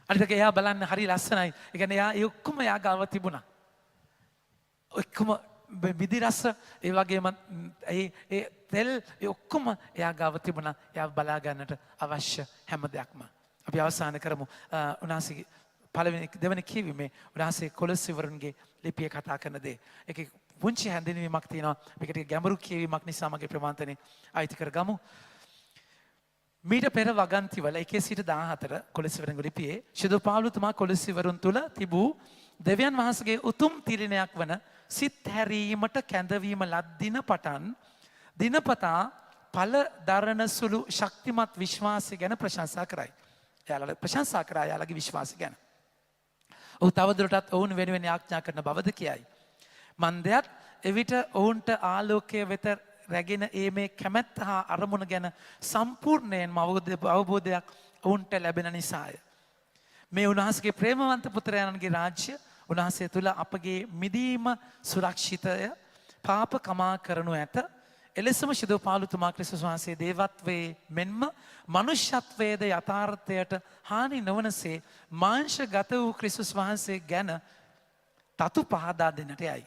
අනිත් එයා බලන්න හරි ලස්සනයි. ඒ කියන්නේ එයා ඒ ඔක්කොම එයා ගාව තිබුණා. ඔක්කොම විදි රස ඒ වගේම ඒ තෙල් ඒ ඔක්කොම එයා ගාව තිබුණා. එයා බලා ගන්නට අවශ්‍ය හැම දෙයක්ම. අපි අවසන් කරමු. උනාසි දෙවන කියවීමේ උනාසි කොලොස්සිවරුන්ගේ ලිපිය කතා කරන දේ. ඒකේ පුංචි හැඳින්වීමක් තියෙනවා. මේකට ගැඹුරු කියවීමක් නිසා මගේ ප්‍රමාන්තනේ අයිති කරගමු. මීට පෙර වගන්තිවල 1 සිට 14 කොලොස්සිවරුන්ගේ ලිපියේ ශුද්ධ පාවුලතුමා කොලොස්සිවරුන් තුල තිබූ දෙවියන් වහන්සේගේ උතුම් තිරිණයක් වන සිත් හැරීමට කැඳවීම ලද්දින පටන් දිනපතා ඵල දරන සුළු ශක්තිමත් විශ්වාසය ගැන ප්‍රශංසා කරයි. එයාලා ප්‍රශංසා කරා එයාලගේ විශ්වාසය ගැන. ඔහු තවදුරටත් ඔවුන් වෙනුවෙන් යාඥා කරන බවද කියයි. මන්දයත් එවිට ඔවුන්ට ආලෝකය වෙත රැගෙන මේ කැමැත්ත හා අරමුණ ගැන සම්පූර්ණයෙන්ම අවබෝධයක් ඔවුන්ට ලැබෙන නිසාය. මේ උන්වහන්සේගේ ප්‍රේමවන්ත පුත්‍රයාණන්ගේ රාජ්‍ය උන්වහන්සේ තුළ අපගේ මිදීම සුරක්ෂිතය පාප කමා කරනු ඇත. එලෙසම ශිදෝ පාලුතුමා ක්‍රිස්තුස් වහන්සේ දේවත්වයේ මෙන්ම මනුෂ්‍යත්වයේද යථාර්ථයට හානි නොවනසේ මාංශගත වූ ක්‍රිස්තුස් වහන්සේ ගැන තතු පහදා දෙන්නට යයි.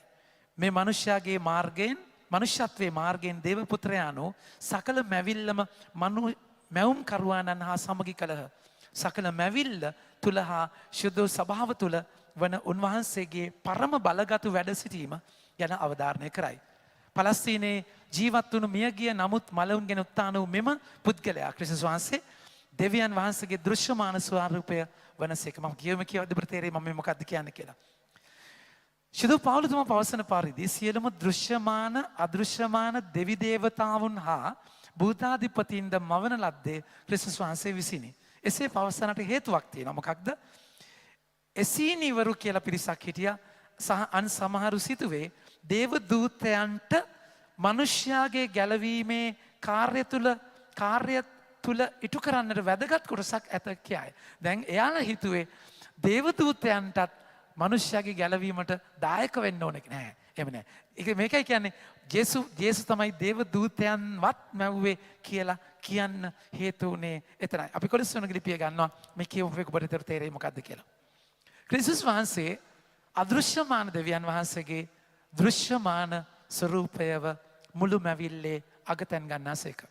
මේ මනුෂ්‍යයාගේ මාර්ගයෙන් මනුෂ්‍යත්වයේ මාර්ගයෙන් දේව පුත්‍රයාණෝ සකල මැවිල්ලම මැවුම් කරුවාණන් හා සමගි කළහ. සකල මැවිල්ල තුල හා ශුද්ධ සභාව තුල වන උන්වහන්සේගේ පරම බලගතු වැඩ සිටීම ගැන අවධාරණය කරයි. පලස්තීනයේ ජීවත් වුණු මියගිය නමුත් මලවුන්ගෙන උත්තාන වූ මෙම පුද්ගලයා ක්‍රිස්තුස් වහන්සේ දෙවියන් වහන්සේගේ දෘශ්‍යමාන ස්වරූපය වනසේක. මම කියවද තේරෙයි මම මොකක්ද කියන්නේ කියලා. ශුද්ධ පෞලතුමා පවසන පරිදි සියලුම දෘශ්‍යමාන අදෘශ්‍යමාන දෙවි දේවතාවුන් හා භූතාධිපතීන්ද මවන ලද්දේ ක්‍රිස්තුස් වහන්සේ විසිනි. එසේ පවසනට හේතුවක් තියෙනවා. මොකක්ද? එසීනිවරු කියලා පිරිසක් හිටියා. සහ අන් සමහරු සිතුවේ දේව දූතයන්ට මිනිස්යාගේ ගැලවීමේ කාර්ය තුල ඉටු කරන්නට වැදගත් කොටසක් ඇත කියයි. දැන් එයාලා හිතුවේ දේව දූතයන්ටත් මිනිස්යාගේ ගැලවීමට දායක වෙන්න ඕනේ නෑ. එහෙම නෑ. ඒක මේකයි කියන්නේ ජේසුස් තමයි දේව දූතයන්වත් මැව්වේ කියලා කියන්න හේතු උනේ එතරයි. අපි කොලොස්සන ගිලිපිය ගන්නවා මේ කියවපු එක ඔබට තේරෙයි මොකද්ද කියලා. ක්‍රිස්තුස් වහන්සේ අදෘශ්‍යමාන දෙවියන් වහන්සේගේ දෘශ්‍යමාන ස්වරූපයව මුළු මැවිල්ලේ අගතැන් ගන්නාසේක.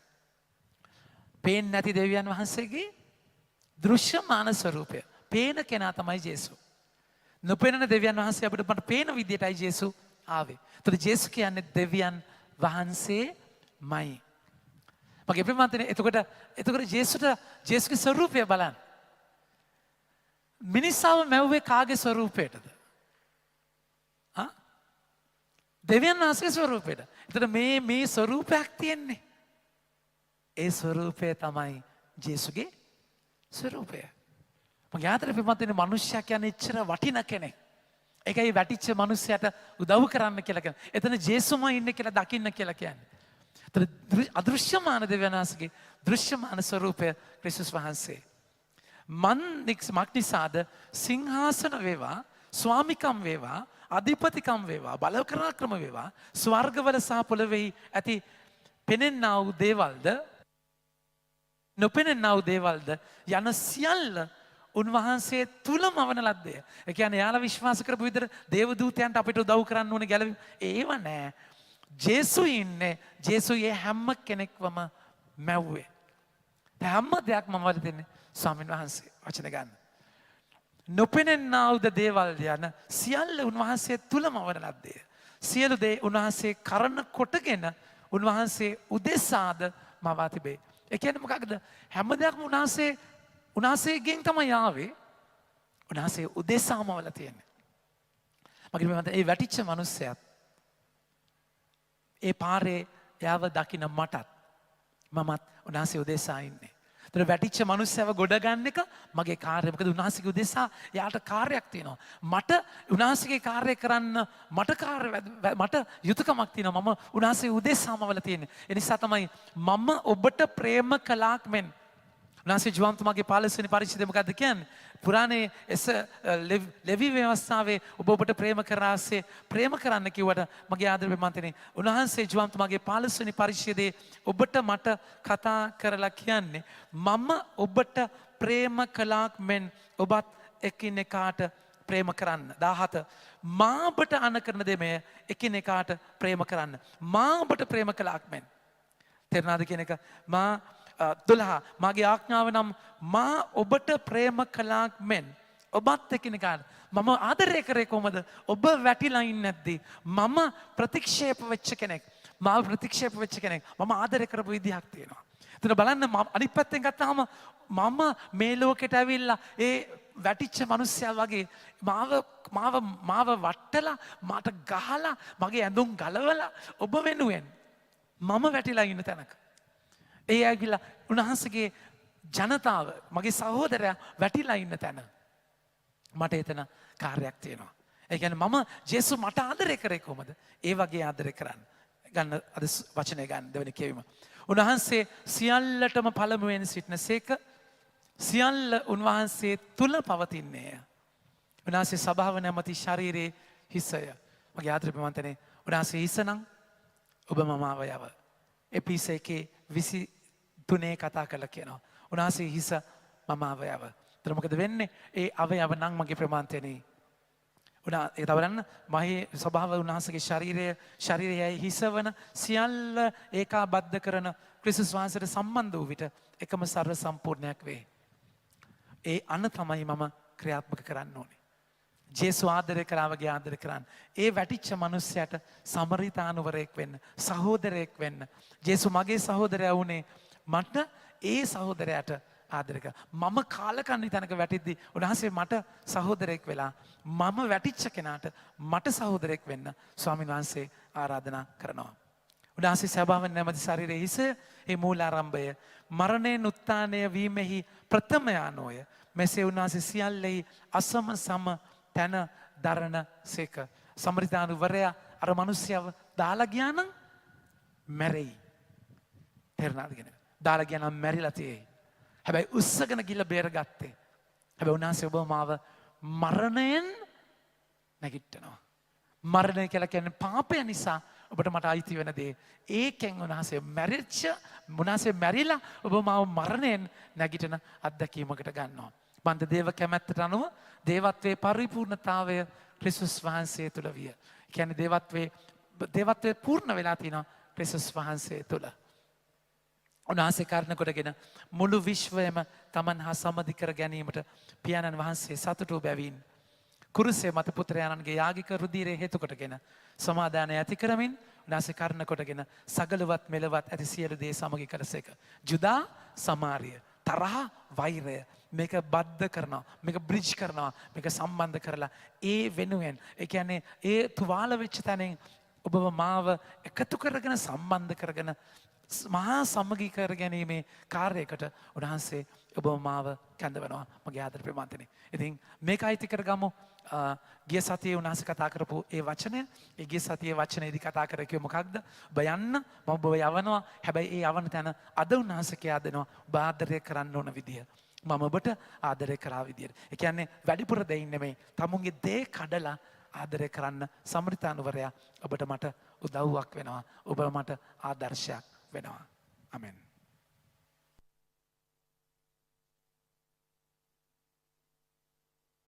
පේන්නේ නැති දෙවියන් වහන්සේගේ දෘශ්‍යමාන ස්වරූපය. පේන කෙනා තමයි ජේසු. නොපෙනෙන දෙවියන් වහන්සේ අපිට මට පේන විදියටයි ජේසු ආවේ. ඒතර ජේසු කියන්නේ දෙවියන් වහන්සේමයි. මගේ ප්‍රේමවන්තනේ එතකොට ජේසුගේ ස්වරූපය බලන්න. මිනිස්සාව මැව්වේ කාගේ ස්වරූපයටද? දෙවියන් වහන්සේගේ ස්වරූපයට. එතකොට මේ ස්වරූපයක් තියෙන්නේ. ඒ ස්වරූපය තමයි ජේසුගේ ස්වරූපය. මගේ ආදරේ ප්‍රේමවන්තනේ මිනිස්සයා කියන්නේ එච්චර වටින කෙනෙක්. ඒකයි වැටිච්ච මිනිස්සයාට උදව් කරන්න කියලා කියන්නේ. එතන ජේසුමයි ඉන්නේ කියලා දකින්න කියලා කියන්නේ. එතන අදෘශ්‍යමාන දෙවියන් වහන්සේගේ දෘශ්‍යමාන ස්වරූපය ක්‍රිස්තුස් වහන්සේ. මක්නිසාද සිංහාසන වේවා ස්වාමිකම් වේවා අධිපතිකම් වේවා බලකරාක්‍රම වේවා ස්වර්ගවල සහ පොළොවෙහි ඇති පෙනෙන්නා වූ දේවල්ද නොපෙනෙන්නා වූ දේවල්ද යන සියල්ල උන්වහන්සේ තුලම වන ලද්දේ. ඒ කියන්නේ යාලා විශ්වාස කරපු විදිහට දේව දූතයන්ට අපිට උදව් කරන්න ඕනේ ගැලවීම. ඒව නෑ. ජේසු ඉන්නේ. ජේසුයේ හැම කෙනෙක්වම මැව්වේ. හැම දෙයක්ම වල දෙන්නේ ස්වාමීන් වහන්සේ. වචන ගන්න. නොපෙනෙන්නා වූ දේවල් යන සියල්ල උන්වහන්සේ තුලම වන ලද්දේ. සියලු දේ උන්වහන්සේ කරන කොටගෙන උන්වහන්සේ උදෙසාද මවා තිබේ. ඒ කියන්නේ මොකක්ද? හැම දෙයක්ම උන්වහන්සේගෙන් තමයි ආවේ. උන්වහන්සේ උදෙසාම වල තියෙන්නේ. මගේ මේ වැටිච්ච මිනිස්සයාත් ඒ පාරේ යාව දකින්න මටත් මමත් උන්වහන්සේ උදෙසා ඉන්නේ. ඒතර වැටිච්ච මිනිස්සයව ගොඩ ගන්න එක මගේ කාර්යය. මොකද උන්වහන්සේගේ උදෙසා යාට කාර්යයක් තියෙනවා. මට උන්වහන්සේගේ කාර්යය කරන්න මට යුතුයකමක් තියෙනවා. මම උන්වහන්සේ උදෙසාම වල තියෙන්නේ. ඒ නිසා තමයි මම ඔබට ප්‍රේම කළාක් මෙන්. උන්වහන්සේ ජෝන්තුමාගේ 15 වෙනි පරිච්ඡේදය මොකද්ද කියන්නේ? පුරාණයේ ලෙවි ව්‍යවස්ථාවේ ඔබට ප්‍රේම කරාසේ ප්‍රේම කරන්න කිව්වට මගේ ආදරේ මන්තනේ උන්වහන්සේ ජෝන්තුමාගේ 15 වෙනි පරිච්ඡේදයේ ඔබට මට කතා කරලා කියන්නේ මම ඔබට ප්‍රේම කළාක් මෙන් ඔබත් එකිනෙකාට ප්‍රේම කරන්න. 17 මා ඔබට අන කරන දේ මේ එකිනෙකාට ප්‍රේම කරන්න. මා ඔබට ප්‍රේම කළාක් මෙන්. තේරුණාද කියන එක? මා 12 මාගේ ආඥාව නම් මා ඔබට ප්‍රේම කළාක් මෙන් ඔබත් එකිනෙකාට මම ආදරය කරේ කොහමද? ඔබ වැටිලා ඉන්නේ නැද්දි මම ප්‍රතික්ෂේප වෙච්ච කෙනෙක්. මාව ප්‍රතික්ෂේප වෙච්ච කෙනෙක්. මම ආදරය කරපු විදිහක් තියෙනවා. එතන බලන්න අනිත් පැත්තෙන් ගත්තාම මම මේ ලෝකෙට ඇවිල්ලා වැටිච්ච මිනිස්සයා වගේ මාව වට්ටලා මට ගහලා මගේ ඇඳුම් ගලවලා ඔබ වෙනුවෙන් මම වැටිලා ඉන්න තැනක. ඒ ඇගිලා උන්වහන්සේගේ ජනතාව මගේ සහෝදරයා වැටිලා ඉන්න තැන මට එතන කාර්යයක් තියෙනවා. ඒ කියන්නේ මම ජේසු මට ආදරය කරේ කොහමද? ඒ වගේ ආදරය කරන්න. ගන්න අද වචනය ගන්න දෙවෙනි කියවීම. උන්වහන්සේ සියල්ලටම පළමුවෙන් සිටිනසේක සියල්ල උන්වහන්සේ තුල පවතින්නේය. උන්වහන්සේ සභාව නැමැති ශරීරයේ හිසය. මගේ ආදරේ ප්‍රමන්තනේ උන්වහන්සේ හිස නම් ඔබ මම අවයව. එපිස 1:23 කතා කරලා කියනවා. උන්වහන්සේ හිස මම අවයව. එතන මොකද වෙන්නේ? ඒ අවයව නම් මගේ ප්‍රමාන්තනේ. ඒ තවරන්න මහේ ස්වභාව උන්වහන්සේගේ ශරීරයයි හිසවන සියල්ල ඒකාබද්ධ කරන ක්‍රිස්තුස් වහන්සේට සම්බන්ධ වූ විට එකම සර්ව සම්පූර්ණයක් වේ. ඒ අන තමයි මම ක්‍රියාත්මක කරන්න ඕනේ. ජේසු ආදරය කරා වගේ ආදරය කරන්න. ඒ වැටිච්ච මිනිස්සයාට සමරිතානුවරයෙක් වෙන්න, සහෝදරයෙක් වෙන්න. ජේසු මගේ සහෝදරයා වුණේ මට ඒ සහෝදරයාට ආදරය කරා. මම කාලකන්ණි තැනක වැටිද්දි උන්වහන්සේ මට සහෝදරයෙක් වෙලා මම වැටිච්ච කෙනාට මට සහෝදරයෙක් වෙන්න ස්වාමීන් වහන්සේ ආරාධනා කරනවා. උන්වහන්සේ සබාවෙන් නැමැති ශරීරයේ හිස ඒ මූලාරම්භය මරණයෙන් උත්ථානය වීමෙහි ප්‍රථමයානෝය. මෙසේ උන්වහන්සේ සියල්ලෙහි අසම සම තැන දරන සේක. සමරිතානුවරයා අර මිනිස්සයව දාලා ගියා නම් මැරෙයි. තේරුණාද කියන්නේ? දාලා ගියා නම් මැරිලා තියෙයි. හැබැයි උස්සගෙන ගිහලා බේරගත්තේ. හැබැයි උන්වහන්සේ ඔබ මාව මරණයෙන් නැගිටිනවා. මරණය කියලා කියන්නේ පාපය නිසා ඔබට මට අයිති වෙන දේ. ඒකෙන් උන්වහන්සේ උන්වහන්සේ මැරිලා ඔබ මාව මරණයෙන් නැගිටින අත්දැකීමකට ගන්නවා. බන්ධ දේව කැමැත්තට අනුව දේවත්වයේ පරිපූර්ණතාවය ක්‍රිස්තුස් වහන්සේ තුල විය. කියන්නේ දේවත්වයේ පූර්ණ වෙලා තියෙනවා ක්‍රිස්තුස් වහන්සේ තුල. උන්වහන්සේ කාරණ කොටගෙන මුළු විශ්වයම තමන් හා සමදි කර ගැනීමට පියාණන් වහන්සේ සතුටු බැවින් කුරුසේ මත පුත්‍රයාණන්ගේ යාගික රුධිරය හේතු කොටගෙන සමාදානය ඇති කරමින් උන්වහන්සේ කාරණ කොටගෙන සගලවත් මෙලවත් ඇති සියලු දේ සමගි කරසේක. ජුදා සමාරිය තරහ වෛරය මේක බද්ධ කරනවා, මේක බ්‍රිජ් කරනවා, මේක සම්බන්ධ කරලා ඒ වෙනුවෙන් ඒ කියන්නේ ඒ තුවාල වෙච්ච තැනින් ඔබව මාව එකතු කරගෙන සම්බන්ධ කරගෙන මහා සමගී කර ගැනීමේ කාර්යයකට උන්වහන්සේ ඔබ මාව කැඳවනවා. මගේ ආදර ප්‍රමාන්තනේ. ඉතින් මේක අයිති කරගමු. ගිය සතියේ උන්වහන්සේ කතා කරපු ඒ වචනය, ඒ ගිය සතියේ වචනේදී කතා කරේ මොකක්ද? ඔබ යන්න, මම ඔබ යවනවා. හැබැයි ඒ යවන තැන අද උන්වහන්සේ කියා දෙනවා ඔබ ආදරය කරන්න ඕන විදිය. මම ඔබට ආදරය කරා විදියට. ඒ කියන්නේ වැඩිපුර දෙයින් නෙමෙයි. තමුන්ගේ දේ කඩලා ආදරය කරන්න සමරිතානුවරයා ඔබට මට උදව්වක් වෙනවා. ඔබ මට ආදර්ශයක් වෙනවා. අමෙන්.